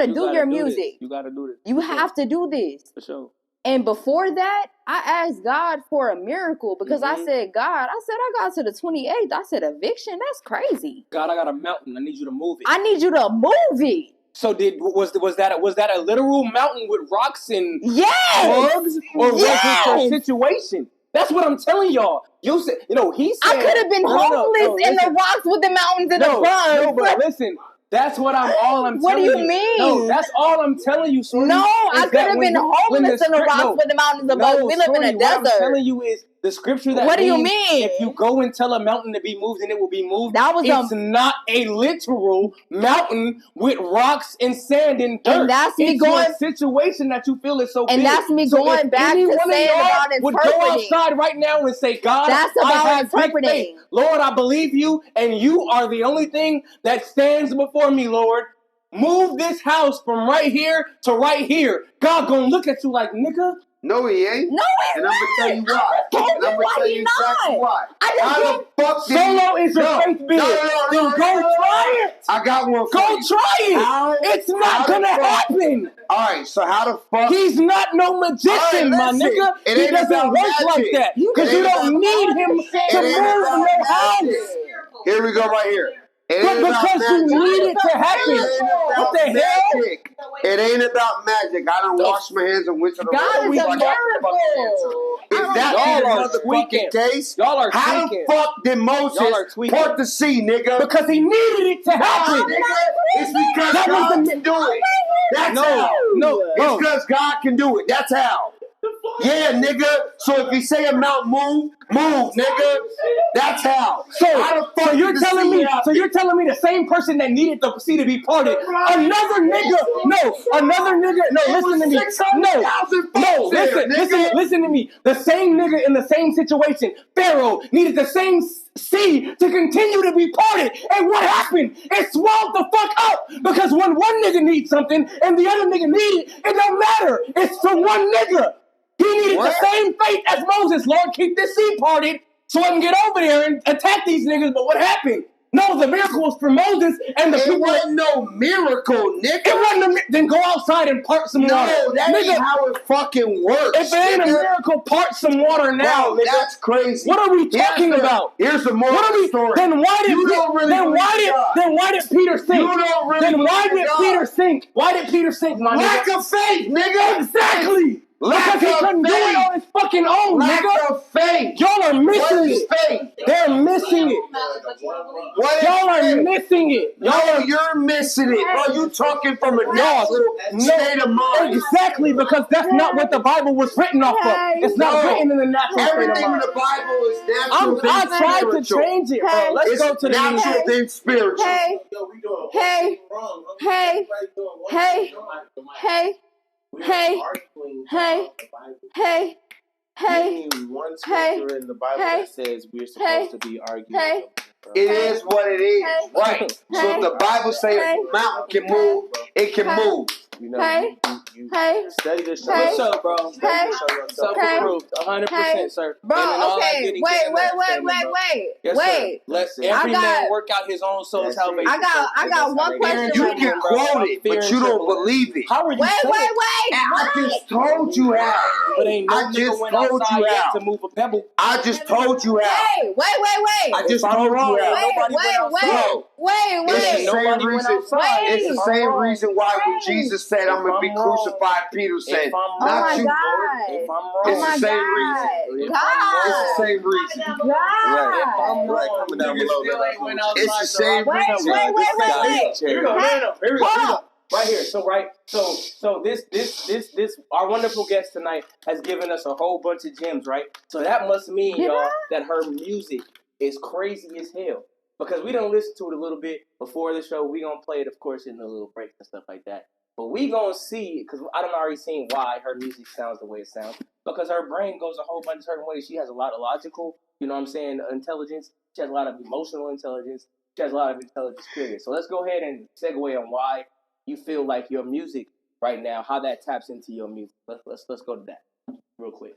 do your music. You gotta do this. You have to do this. For sure. And before that, I asked God for a miracle because I said, God, I got to the 28th. I said, eviction? That's crazy. God, I got a mountain. I need you to move it. I need you to move it. So was that a literal mountain with rocks and bugs, or was it your situation? That's what I'm telling y'all. You said, he said I could have been homeless in the rocks with the mountains and the bugs. No, but listen. That's what I'm telling you. What do you mean? No, that's all I'm telling you, Shorty. No, I could have been homeless in the rocks with the mountains and bugs. We live in a desert. What I'm telling you is the scripture that what do you mean? If you go and tell a mountain to be moved, and it will be moved. It's not a literal mountain with rocks and sand and dirt. And that's me going. It's a situation that you feel is so big. And that's me going back to saying about interpreting. Would go outside right now and say, God, that's about I have interpreting. Faith. Lord, I believe you, and you are the only thing that stands before me, Lord. Move this house from right here to right here. God gonna look at you like, nigga. No, he ain't. No, and I'm gonna tell you why. And I'm gonna tell you exactly why. How the fuck Solo is your faith build. Then go try it. I got one for you. Go try it. It's not gonna happen. All right, so how the fuck? He's not no magician, my nigga. He doesn't work like that. Because you don't need him to move your house. Here we go right here. But because you need it to happen. What the hell? It ain't about magic. I don't wash my hands and went to the God is a miracle. If that is the motherfucking case, how the fuck did Moses part the sea, nigga? Because he needed it to happen. It's because God can do it. That's how. No. It's because God can do it. That's how. Yeah, nigga. So if you say a mountain move, nigga. That's how. So you're telling me the same person that needed the sea to be parted, another nigga. No, listen to me. Listen to me. The same nigga in the same situation, Pharaoh, needed the same sea to continue to be parted. And what happened? It swallowed the fuck up. Because when one nigga needs something and the other nigga needs it don't matter. It's for one nigga. He needed the same fate as Moses. Lord, keep this sea parted so I can get over there and attack these niggas. But what happened? No, the miracle was for Moses and the people. It wasn't no miracle, nigga. It wasn't then go outside and part some water. No, that ain't how it fucking works. If it ain't a miracle, part some water now, nigga. That's crazy. What are we talking about? Here's the moral story. Then why did Peter sink? Peter sink? Why did Peter sink, my nigga? Lack of faith, nigga. Exactly. Because he couldn't do it on his fucking own, Lack nigga. of faith. Y'all are missing it. Faith? They're missing it. Y'all are missing it. You're missing it. Bro, you talking from a natural state of mind. Exactly, because that's not what the Bible was written off of. It's not written in the natural state of mind. Everything in the Bible is natural. I tried to change it, bro. Let's go to the natural then spiritual. Hey, one scripture in the Bible that says we're supposed to be arguing. It is what it is, right? So if the Bible says the mountain can move, it can move. You know, you study this show. What's up, bro? Self-approved, 100%, sir. Bro, okay, wait. Let every man work out his own soul salvation. I got one question. You can quote it, but you don't believe it. How are you? Wait. I just told you how. But ain't no nigga went outside yet to move a pebble. I just told you how. Wait. I just told you how. Wait. It's the same reason why when Jesus said, I'm going to be crucified, Peter said, not you, Lord. It's the same reason. It's the same reason. It's the same reason. Here we go. Right here. So this our wonderful guest tonight has given us a whole bunch of gems, right? So that must mean, y'all, that her music is crazy as hell. Because we don't listen to it a little bit before the show. We gonna play it, of course, in the little breaks and stuff like that. But we gonna see, because I done already seen why her music sounds the way it sounds. Because her brain goes a whole bunch of certain ways. She has a lot of logical, intelligence. She has a lot of emotional intelligence. She has a lot of intelligence, period. So let's go ahead and segue on why you feel like your music right now, how that taps into your music. Let's go to that real quick.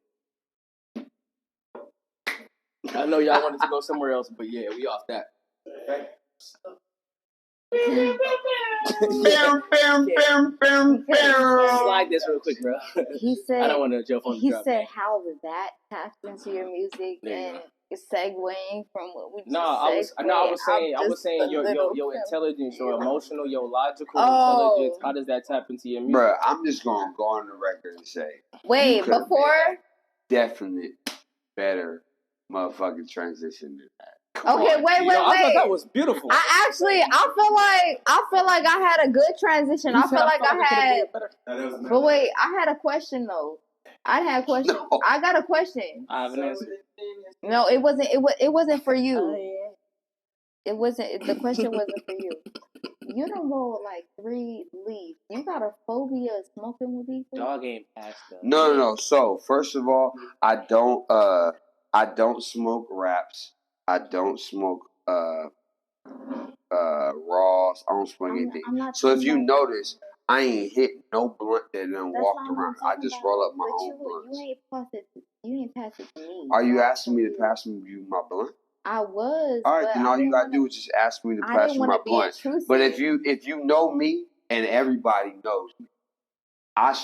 I know y'all wanted to go somewhere else, but yeah, we off that. Okay. Slide this real quick, bro. He said, I don't want to jump on the drop. He said, how that taps into your music and it's segueing from what we just I was saying your intelligence, your emotional, your logical intelligence. How does that tap into your music? Bro, I'm just gonna go on the record and say, before definite better motherfucking transition than that. Okay, wait. I thought that was beautiful. I feel like I had a good transition. I feel like I had. But wait, I had a question though. I had a question. No. I got a question. I have an answer. No, it wasn't. It wasn't for you. It wasn't. The question wasn't for you. You don't roll like 3 leaves. You got a phobia of smoking with people? Dog ain't passed up. No. So first of all, I don't smoke wraps. I don't smoke raws. I don't smoke anything. So if you notice, I ain't hit no blunt that done walked around. I just roll up my own blunts. You ain't pass it to me. Are you asking me to pass you my blunt? I was. All right, then all you gotta do is just ask me to pass you my blunt. But if you know me and everybody knows me, I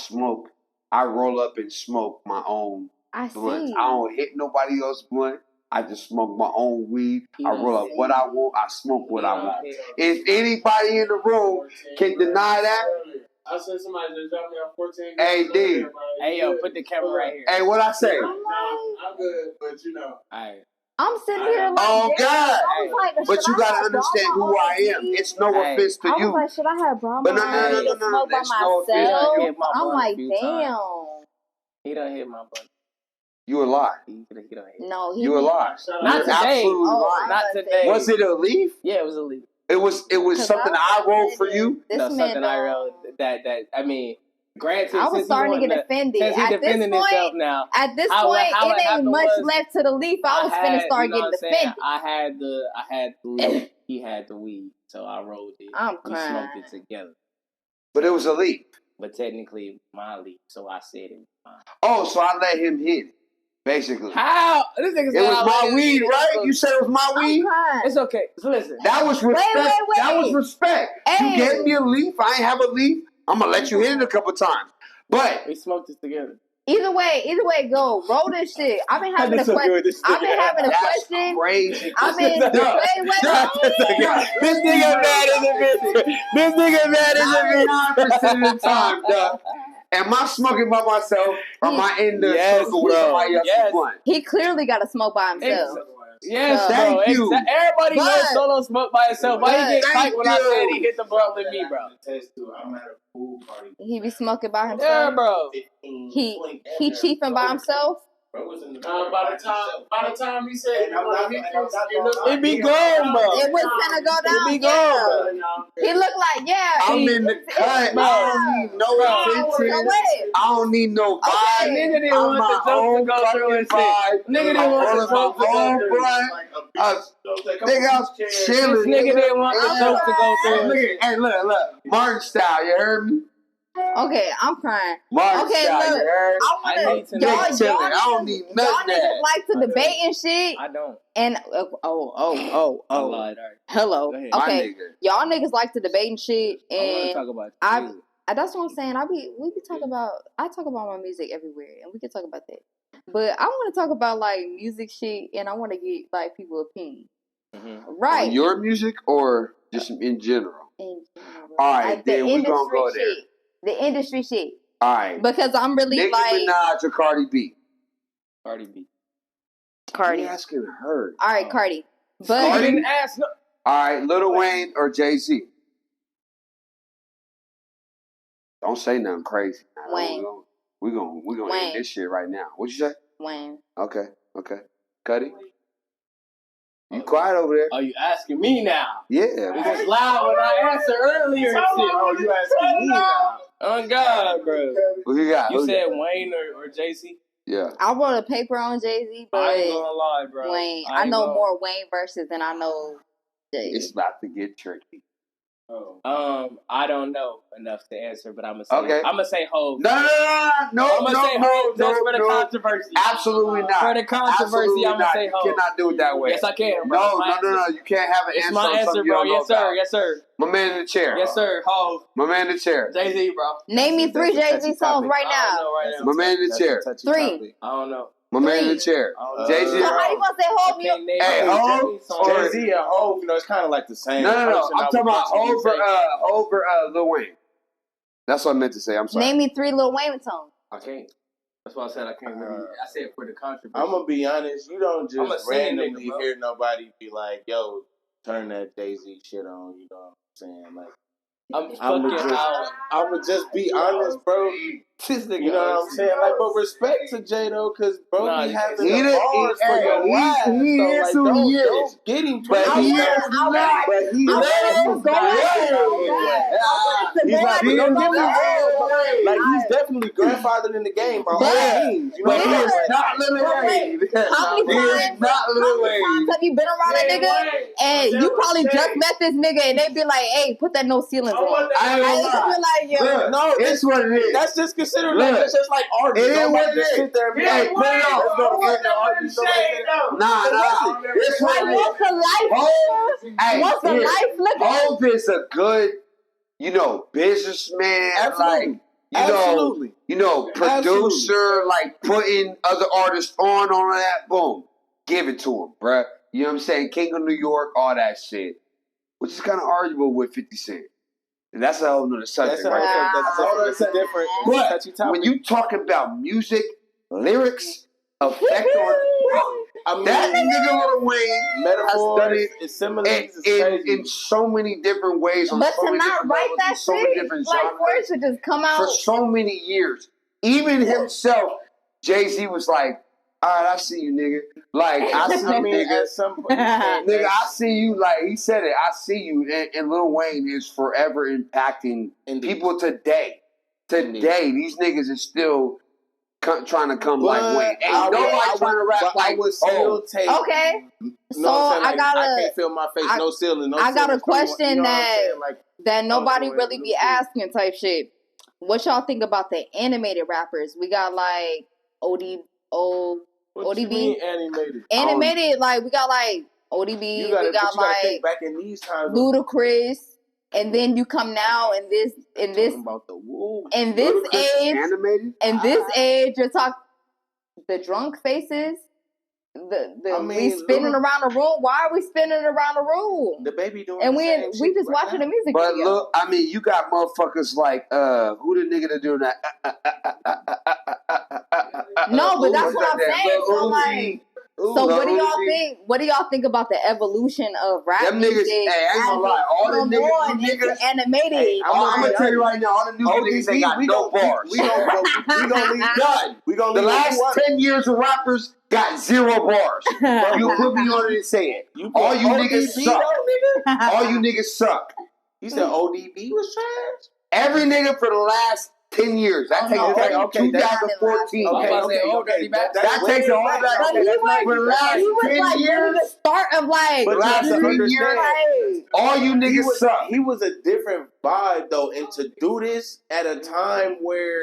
roll up and smoke my own blunts. I don't hit nobody else's blunt. I just smoke my own weed. I roll up what I want. I smoke what I want. If anybody in the room can deny that, I said somebody just dropped me off 14. Hey, D. Hey, yo, put the camera right here. Hey, what I say? I'm good, but All right. I'm sitting here like, oh God! Like, but you gotta understand who I am. It's no offense to you. I was like, should I have brought my smoke by myself? I'm like, damn. He done hit my butt. You a lie. No, you a lie. Not today. Not today. Was it a leaf? Yeah, it was a leaf. It was something I rolled for you. No, something I rolled. Granted, I was starting to get offended. Since he's defending himself now. At this point, it ain't much left to the leaf. I was finna start getting offended. I had the leaf. He had the weed, so I rolled it. We smoked it together. But it was a leaf. But technically, my leaf, so I said it was mine. Oh, so I let him hit it. Basically. How? This nigga said it was my weed, right? You said it was my weed? It's okay. So listen. That was respect. Wait. That was respect. Hey. You gave me a leaf. I ain't have a leaf. I'm going to let you hit it a couple times. But. We smoked this together. Either way, go. Roll this shit. I've been having a question. I've been having a question. Crazy. I've been. Wait. This nigga mad as a bitch. 9% of the time, dog. Am I smoking by myself or am I in the circle with somebody else's blunt? He clearly got to smoke by himself. Yes, thank you. Everybody knows Solo smoke by himself. Why you get tight when I said he hit the blunt with me, bro? I'm at a pool party. He be smoking by himself. Yeah, bro. He chiefing by himself. Bro was in the by the time he said it be gone, bro. It was gonna go down. It be gone, bro. He looked like, I'm in the cut. I don't need no attention. I don't need no vibe. Nigga didn't want the joke to go through and shit. Nigga didn't want the joke to go through. Nigga, I was chilling. Nigga didn't want the joke to go through. Hey, look. Martin style, you heard me? Okay, I'm crying. Martin Okay, style, look. you heard? I don't need y'all nothing. niggas like to debate and shit. I don't. And I lied. hello. Go ahead. Okay, y'all niggas like to debate and shit. I want to And talk about music. that's what I'm saying. We be talking about. I talk about my music everywhere, and we can talk about that. But I want to talk about like music shit, and I want to get like people's opinion. Mm-hmm. Right. On your music or just in general? In general. All right, like then we gonna go there. Shit. The industry shit. All right. Because I'm really Nicki like Minaj or Cardi B? Cardi B. Cardi. You asking her. All right, Cardi. But I didn't ask. No. All right, Lil Wayne or Jay-Z? Don't say nothing crazy. Wayne. We're gonna end this shit right now. What'd you say? Wayne. Okay. Cuddy? You quiet over there? Oh, you asking me now? Yeah. It was loud when I answered earlier and shit. Oh, you asking me now? Oh, God, bro. What you got? You said Wayne or Jay-Z? Yeah. I wrote a paper on Jay-Z, but I ain't gonna lie, bro. Wayne. I know more Wayne verses than I know Jay-Z. It's about to get tricky. I don't know enough to answer, but I'm gonna say I'm gonna say Hov. No. I'm gonna say Hov just for the controversy. Absolutely not. For the controversy, I'm gonna say Hov. You cannot do it that way. Yes, I can, bro. No. You can't have an it's answer. My answer, bro. Yes, sir. Yes, sir. My man in the chair. Yes, sir. Hov. My man in the chair. Jay-Z, bro. Name me 3 Jay-Z songs right now. My man in the chair. 3. I don't know. My man in the chair. Jay-Z. So how you gonna say Hov? Hey, Hov. Jay-Z and Hov, it's kind of like the same. No. I'm talking about over Lil Wayne. That's what I meant to say. I'm sorry. Name me 3 Lil Wayne songs. I can't. That's why I said I can't really. I said for the controversy. I'm gonna be honest. You don't just randomly hear nobody be like, "Yo, turn that Jay-Z shit on." You know what I'm saying? Like, I'm gonna just be honest, bro. You know what I'm saying? Like, but respect to Jay though, cause bro, he having the bars for your wife. He is who he is. Don't get him, but he is not. But he is like he's definitely grandfathered in the game, bro. But he is not Lil Wayne. How many times have you been around a nigga and you probably just met this nigga and they be like, "Hey, put that no ceilings on." I ain't gonna lie. No, it's what it is. That's just considered like it's just like art. It is what it is. Sit there and be like, put it on. Nah. It's what it is. What's the life looking like? Hov is a good, businessman. Absolutely. Like, producer, like putting other artists on that. Boom. Give it to him, bruh. You know what I'm saying? King of New York, all that shit. Which is kind of arguable with 50 Cent. And that's a whole nother subject. That's different. But when you talk about music, lyrics, effect on that nigga Lil Wayne has done it in so many different ways. But to not write that shit, like words would just come out for so many years. Even himself, Jay-Z was like, "All right, I see you, nigga. Like, I see you, nigga. At some point, nigga, I see you." Like, he said it. I see you. And Lil Wayne is forever impacting people today. These niggas is still trying to come like Wayne. Ain't nobody trying to rap like take. Okay. So I can't feel my face. No ceiling. I got a question that nobody really be asking type shit. What y'all think about the animated rappers? We got like ODB. Animated, like we got like ODB, we got like back in these times, Ludacris, and then you come now in this age, you're talking the drunk faces. We spinning around the room. Why are we spinning around the room? The baby doing, and we just watching the music. But video. Look, I mean, you got motherfuckers like who the nigga that doing that? No, but that's what I'm saying. So like, So what do y'all think? What do y'all think about the evolution of rap them music? Hey, I ain't gonna lie. All the niggas animated. Hey, I'm gonna tell you right now. All the new niggas ain't got no bars. We gonna leave none. We gonna leave the last 10 years of rappers got 0 bars. You put me on it and say it. All you niggas suck. All you niggas suck. You said ODB was trash? Every nigga for the last 10 years. That takes it back to 2014. That takes it all back. For the last 10 years. The start of the last 10 years. All you niggas suck. He was a different vibe though, and to do this at a time where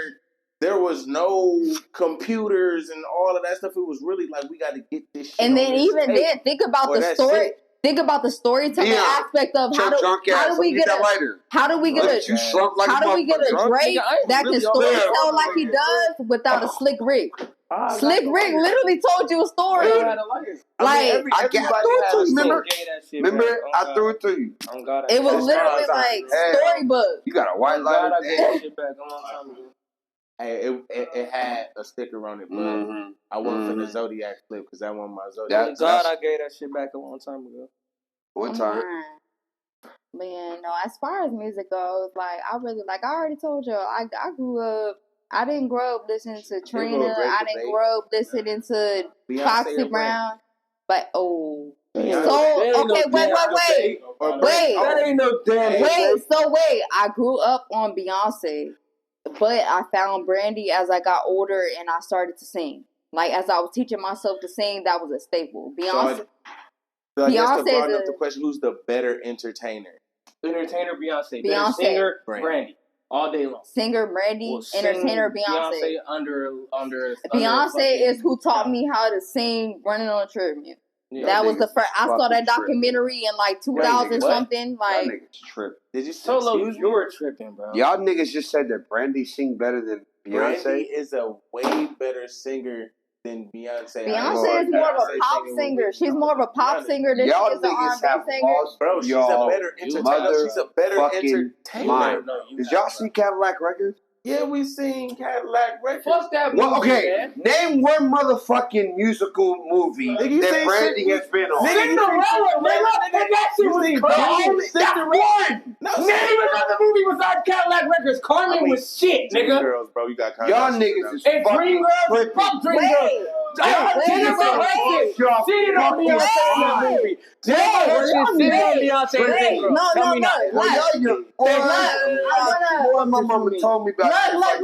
there was no computers and all of that stuff, it was really like we got to get this shit. And then even then, think about the story. It. Think about the storytelling aspect of how do we get a Drake that can storytell like he does without a Slick Rick. Slick Rick literally told you a story. I threw it to you. Remember? I threw it to you. It was literally like storybook. You got a white lighter. Hey, it had a sticker on it, but I went for the Zodiac flip because that one my Zodiac. I gave that shit back a long time ago. One time. Man, no, as far as music goes, like, I already told you, I grew up, I didn't grow up listening to Trina, I didn't grow up listening to Foxy Brown, but, wait, that ain't no damn wait, I grew up on Beyonce, but I found Brandy as I got older and I started to sing. Like, as I was teaching myself to sing, that was a staple. Beyonce. So I guess to bring up the question, who's the better entertainer? Entertainer, Beyonce. Beyonce. Singer, Brandy. All day long. Singer, Brandy. Entertainer, Beyonce. Under Beyonce is who taught me how to sing running on a treadmill. Yeah, that was the first. I saw that documentary in like 2000 something. Like, y'all niggas tripping. Did you solo? You were tripping, bro. Y'all niggas just said that Brandy sing better than Beyonce. Brandy is a way better singer than Beyonce. Beyonce is more of a pop singer. She's more of a pop singer than she is an R&B singer. Bro, she's a better entertainer. She's a better entertainer. Did y'all see Cadillac Records? Yeah, we seen Cadillac Records. Fuck that movie, man. Name one motherfucking musical movie that Brandy has been on. Cinderella, nigga. That shit was crazy. That's one. Name another movie besides Cadillac Records. Carmen was shit, nigga. Girls, bro, you got y'all niggas is and Dream Girls. Fuck Dream Girls. Jennifer Hudson. Seen it on Beyonce in that movie. Jennifer Hudson seen it on Beyonce in Dream Girls. Tell me not. My mama told me about Look,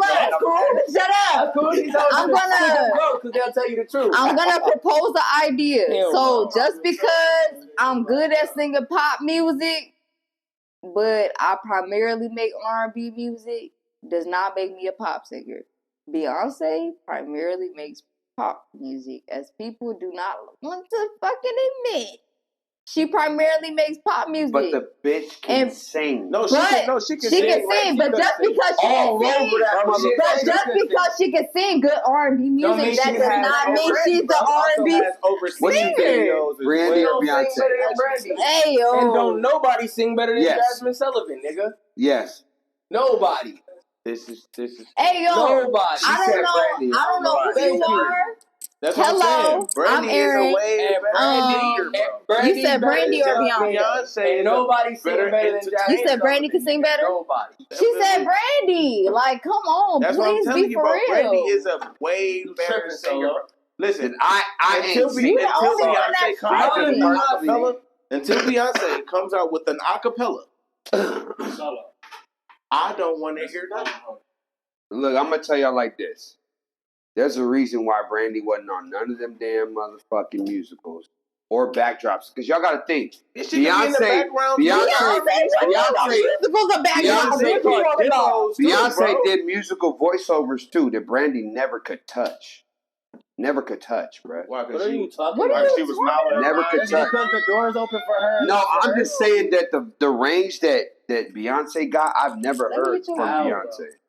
shut up. Because they'll tell you the truth. I'm gonna propose an idea. So just because I'm good at singing pop music, but I primarily make R&B music, does not make me a pop singer. Beyonce primarily makes pop music, as people do not want to fucking admit. She primarily makes pop music. But the bitch can sing. No, she can sing. But just because she can sing good R&B music, that does not mean she's the R&B singer. Brandy or Beyonce? Hey, yo. And don't nobody sing better than Jasmine Sullivan, nigga. Yes. Nobody. This is. Hey, yo. Nobody. I don't know who you are. That's hello, I'm Eryn. You said Brandy or Beyonce? Ain't nobody sing better than Jasmine. You said Brandy can sing better? Nobody. She said Brandy. Like, come on, that's please be for real. Brandy is a way better singer. Listen, until Beyonce comes out with an acapella, I don't want to hear that. Look, I'm gonna tell y'all like this. There's a reason why Brandy wasn't on none of them damn motherfucking musicals or backdrops. Because y'all got to think. Beyonce did musical voiceovers too that Brandy never could touch. Never could touch, bro. Why? What are you talking about? She was mouthing. Never could touch. Because the doors open for her. No, I'm just saying that the range that Beyonce got, I've never heard from Beyonce.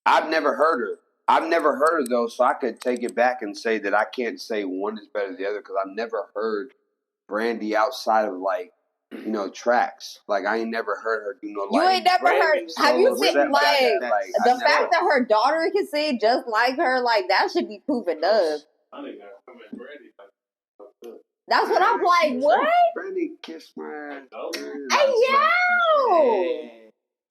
I've never heard her. I've never heard her, though, so I could take it back and say that I can't say one is better than the other because I've never heard Brandy outside of, like, you know, tracks. Like, I ain't never heard her do no, like, you ain't never heard, have you seen, like the fact that her daughter can sing just like her, like, that should be proof enough. That's what I'm like. What? Brandy kissed my ass. Hey yo!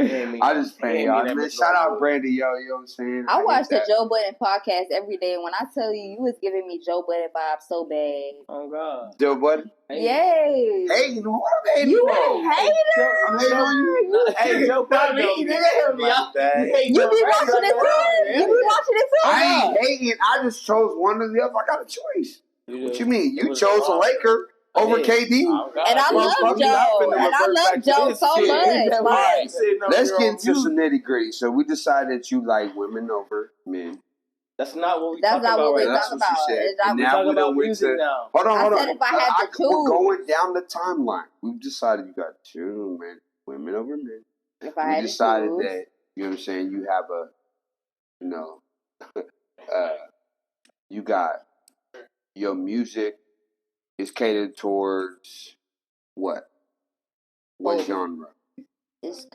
I just playing y'all. Man, shout out Brandy, yo. You know what I'm saying? I watch the Joe Budden podcast every day. When I tell you, you was giving me Joe Budden vibes so bad. Oh God, Joe Budden. Yay! Hey, you know what I'm hating You for? a hater? I'm hating on you. Hey, Joe Budden, nigga, hear me out. You be watching it too? You be watching it too? I ain't hating. I just chose one or the other. I got a choice. What you mean? You chose a Laker over KD. And I love Joe. And I love Joe so much. Like, let's get into some nitty gritty. So we decided that you like women over men. That's not what we talk about. That's what you said. And now we don't went to. Hold on. I said if I had to choose. We're going down the timeline. We've decided you got two women over men. If I had to decided choose. that, you know what I'm saying, you have a, you know, you got your music is catered towards what? What genre? It's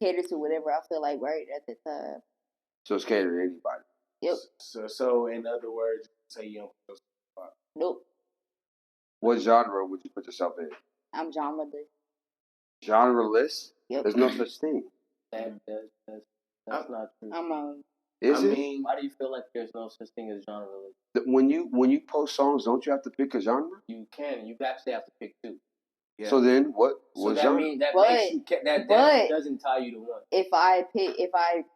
catered to whatever I feel like right at the time. So it's catered to anybody. Yep. So in other words, say you don't put yourself. Nope. What genre would you put yourself in? I'm genreless. Genreless? Yep. There's no such thing. That's not true. Is it? Why do you feel like there's no such thing as genreless? When you post songs, don't you have to pick a genre? You can. You actually have to pick two. Yeah. So then, what genre? That doesn't tie you to one. If I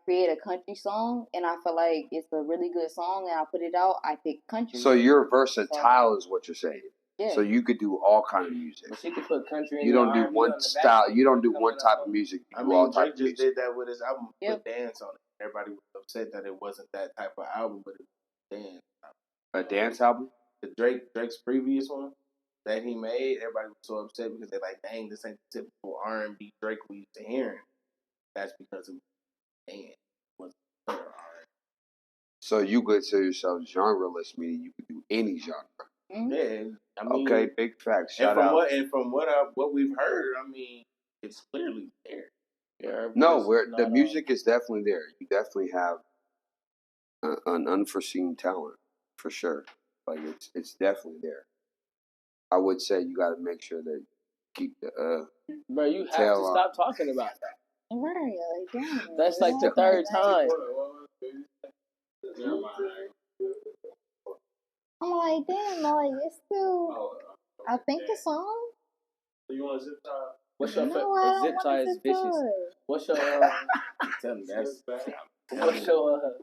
create a country song and I feel like it's a really good song and I put it out, I pick country. So you're versatile, is what you're saying. Yeah. So you could do all kind of music. But you could put country in. You don't do one style. You don't do one type of music. You do all type of music. Drake just did that with his album. Put dance on it. Everybody was upset that it wasn't that type of album, but it was dance. A dance album? The Drake's previous one that he made, everybody was so upset because they're like, dang, this ain't the typical R&B Drake we used to hearing. That's because it was dance. So you consider yourself genreless, meaning you could do any genre. Mm-hmm. Yeah, I mean, okay, big facts. Shout out. From what we've heard, I mean, it's clearly there. Yeah, the music is definitely there. You definitely have an unforeseen talent for sure. Like it's definitely there. I would say you got to make sure that you keep the Bro, you have to stop talking about that. Right, like, that's like the third time. I'm like, damn, like it's still. I think the song. So you want to zip tie? What's your favorite? Zip tie is vicious. What's your tell me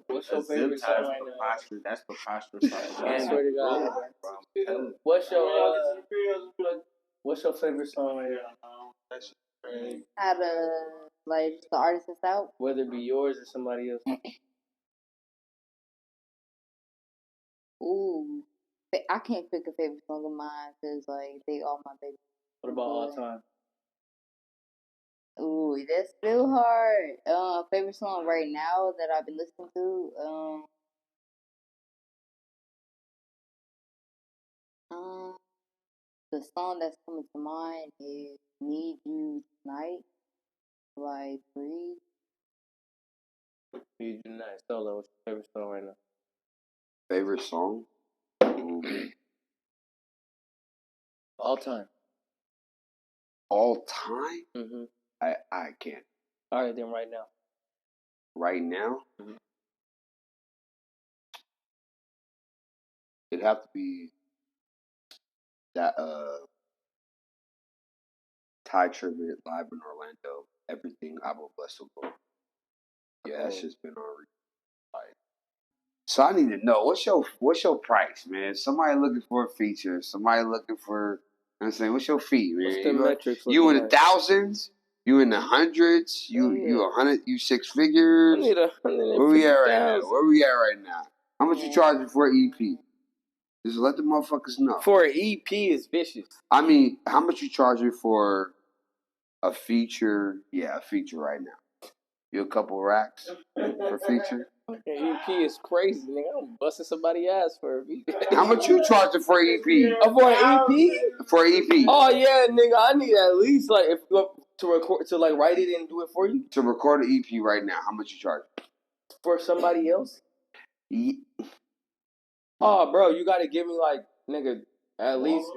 what's your favorite song right now? That's preposterous. I swear to God. What's your favorite song right now? Out of like the artist that's out, whether it be yours or somebody else. Ooh, I can't pick a favorite song of mine because like they all my baby. What about all time? Ooh, that's still hard. Favorite song right now that I've been listening to. The song that's coming to mind is "Need You Tonight" by Breeze. Need You Tonight. Solo, what's your favorite song right now? Favorite song? All time. All time? Mm-hmm. I can't. All right, then right now. Right now? Mm-hmm. It'd have to be that Ty Tribbett live in Orlando. Everything I will bless the Lord. Yeah, that shit's been on like. So I need to know what's your price, man? Somebody looking for a feature. Somebody looking for. I'm saying, what's your fee, man? What's the metrics? You in the thousands? You in the hundreds? You 100? You six figures? I need 150,000. Where we at right now? How much you charging for an EP? Just let the motherfuckers know. For an EP is vicious. I mean, how much you charging for a feature? Yeah, a feature right now. You a couple racks for feature? An EP is crazy, nigga. I'm busting somebody's ass for a feature. How much you charging for an EP? Oh, for an EP? For an EP. Oh yeah, nigga. I need at least like if you want to record to like write it and do it for you. To record an EP right now, how much you charge? For somebody else? Yeah. Oh, bro, you gotta give me like Nigga, at least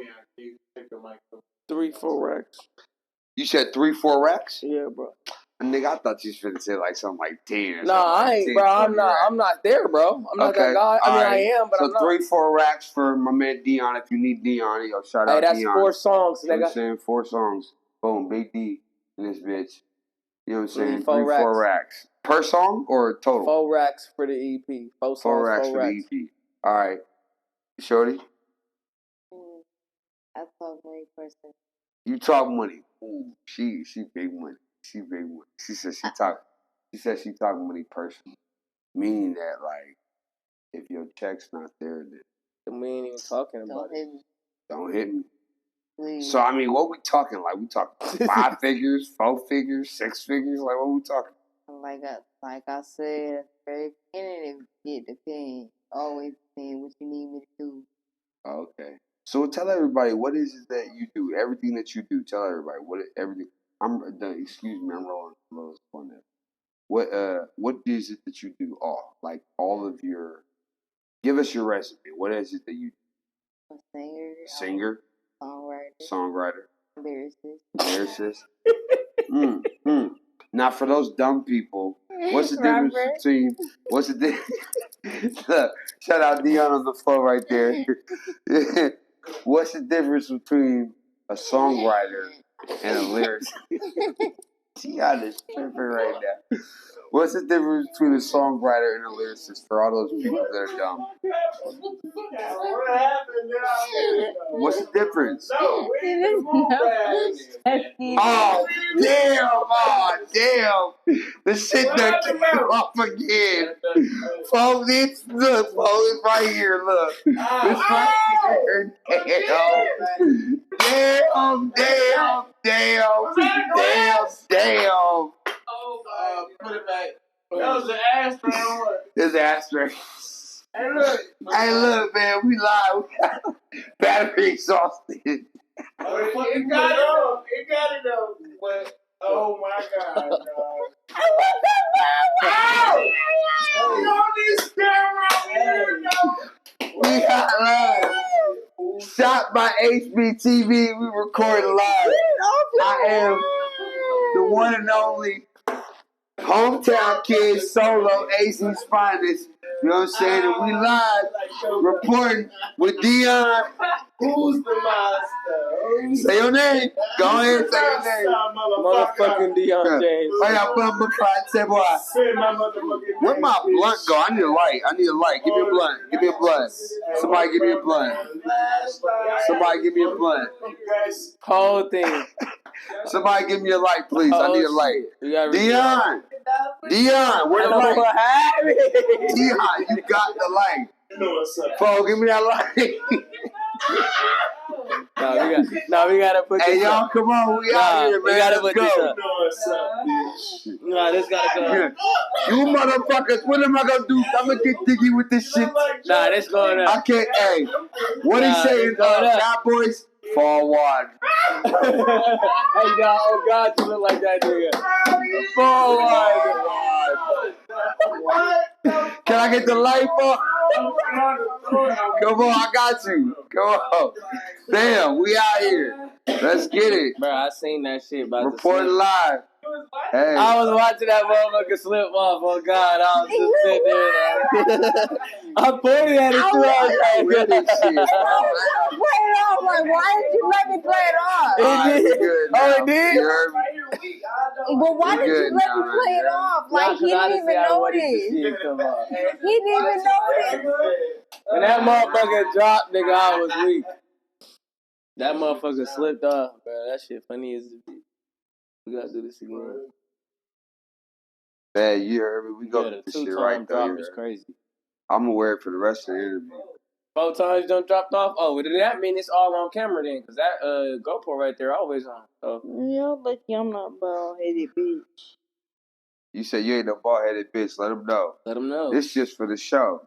3-4 racks. You said 3-4 racks? Yeah, bro. Nigga, I thought you was finna say like something like 10. No, I ain't, 10, bro. I'm not there, bro. I'm not that guy. I mean, I am, but I'm not. So 3-4 racks for my man Dion. If you need Dion, yo, shout out Dion. Hey, that's 4 songs, nigga. You know what I'm saying? 4 songs. Boom, Big D in this bitch. You know what I'm saying? 3-4 racks. Per song or total? 4 racks for the EP. 4 songs, 4 racks for the EP. All right. Shorty? I talk money person. You talk money. Ooh, she big money. She big money. She said she talk money personally. Meaning that, like, if your check's not there, then we ain't even talking about it. Don't hit me. Please. So, I mean, what we talking? Like, we talking 5 figures, 4 figures, 6 figures? Like, what we talking? Like I said at the very beginning, it depends. Always depends what you need me to do. Okay. So tell everybody, what is it that you do? Everything that you do, tell everybody everything. Excuse me, I'm rolling a little on that. What is it that you do? All of your. Give us your resume. What is it that you do? A singer. Songwriter. Lyricist. Now, for those dumb people, what's the difference between? What's the difference? Look, shout out Dion on the floor right there. What's the difference between a songwriter and a lyricist? Dion is tripping right now. What's the difference between a songwriter and a lyricist for all those people that are dumb? What's the difference? Oh, damn! Oh, damn! The shit that came off again. Folks, it's right here. Look, it's right here. Damn! Put it back. That was an ashtray. It's an ashtray. Hey, look, man, we live. We got battery exhausted. It got it though. But, oh my God, dog. We got live. Shot by HBTV. We record live. I am the one and only hometown kid, Solo, AZ's finest. You know what I'm saying? And we live reporting with Dion. Who's the master? Say your name. Go ahead, say your name. Motherfucking Dion James. Where my blunt go? I need a light. Give me a blunt. Somebody give me a blunt. Whole thing. Somebody give me a light, please. I need a light. Dion, where the light? Dion, you got the light. Paul, give me that light. we gotta put this Hey, y'all, come on. We out here, man. We gotta put this up. This gotta go. You motherfuckers, what am I gonna do? I'm gonna get jiggy with this shit. Nah, this going up. I can't, hey. What he saying, Bad Boys? Fall one. Hey, y'all, oh God, you look like that nigga. Fall one. Can I get the light up? Come on, I got you. Come on. Damn, we out here. Let's get it. Bro, I seen that shit about Report live. Hey. I was watching that motherfucker slip off. Oh God, I was just sitting there. I pointed at it too. I was like, play it off. Like, why did you let me play it off? It did. It did? But why did you let me play it off? Like, he didn't even notice. He didn't even notice. When that motherfucker dropped, nigga, I was weak. That motherfucker slipped off, bro. That shit funny as a bitch. We gotta do this again. Man, you heard me. We go to this shit right there. Drop is crazy. I'm gonna wear it for the rest of the interview. 4 times don't dropped off? Oh, well, that mean it's all on camera then, because that GoPro right there always on. So. Yeah, lucky I'm not bald-headed bitch. You said you ain't no bald-headed bitch. Let them know. Let them know. This just for the show.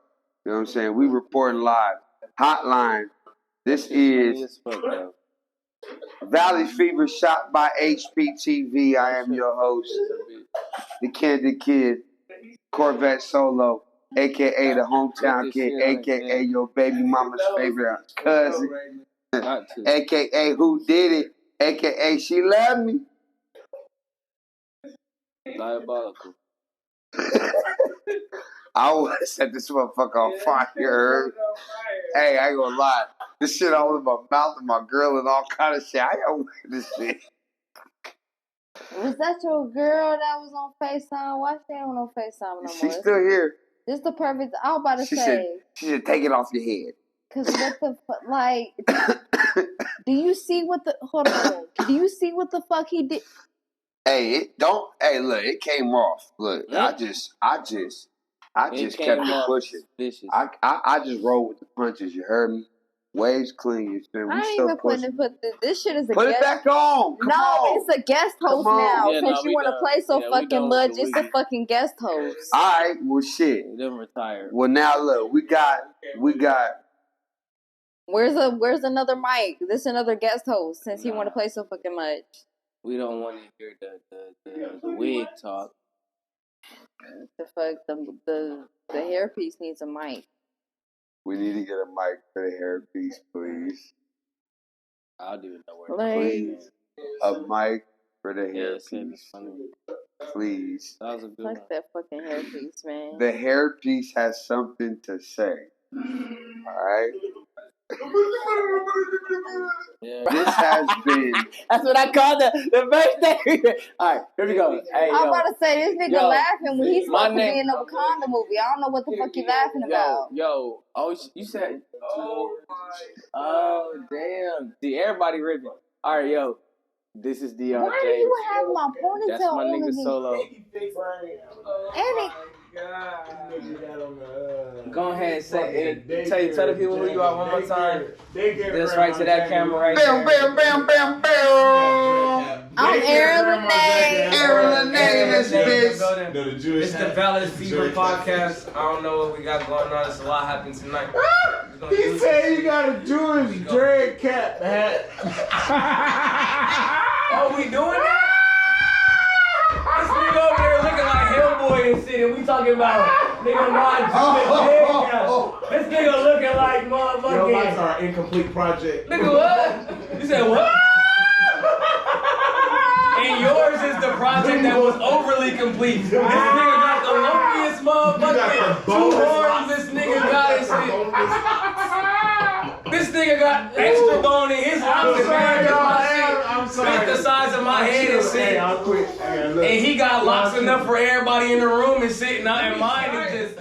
You know what I'm saying? We reporting live. Hotline. This is Valley Fever shot by HPTV. I am your host, the Candid Kid, Corvette Solo. a.k.a. the hometown kid, a.k.a. your baby mama's favorite cousin, a.k.a. who did it, a.k.a. she loved me. Diabolical. I want to set this motherfucker on fire. Hey, I ain't gonna lie. This shit all in my mouth and my girl and all kind of shit. I gotta wear this shit. Was that your girl that was on FaceTime? Why she ain't on FaceTime no more? She's still here. This the perfect. I was about to say. She should take it off your head. Cause what the fuck? Like, do you see what the? Hold on. Do you see what the fuck he did? Hey, look, it came off. Look, I just kept it pushing. I just rolled with the punches. You heard me? Waves clean. You feel me? I ain't even put this shit as a put guest. It back on. Come on. It's a guest host now. Yeah, Since you want to play so fucking much, it's a fucking guest host. All right, well, shit. Them retired. Well, now look, we got. Where's another mic? This is another guest host. Since he want to play so fucking much. We don't want to hear the wig talk. The fuck the hairpiece needs a mic. We need to get a mic for the hairpiece, please. I do know where. Please, a mic for the hairpiece, please. That was a good one. Fuck that fucking hairpiece, man. The hairpiece has something to say. All right. Yeah. This has been. That's what I call the birthday. All right, here we go. Hey, I'm about to say this nigga laughing when he's supposed to be in a Wakanda movie. I don't know what the fuck you laughing about. You said. Oh damn! See, everybody ripping. All right, yo. This is Dion James. Why do you have my ponytail? That's my nigga Solo. Go ahead and tell the people who you are one more time. That's right to that camera right there. Bam, bam, bam. I'm Eryn Lanaie. Eryn Lanaie in this bitch. It's the Valid Fever podcast. I don't know what we got going on. It's a lot happening tonight. He said you got a Jewish dread cap hat. Oh, we doing that? This nigga over there looking like Hellboy and shit, and we talking about nigga not Jewish. This nigga looking like motherfucking. Yo, mine's our incomplete project. Nigga, what? You said what? And yours is the project that was overly complete. This nigga got the lumpiest motherfucking 2 horns. This nigga got his shit. This nigga got extra bone in his house. I'm sorry. The size of my head and shit. Hey, I'll quit. And he got locks enough for everybody in the room and shit. And mine is just.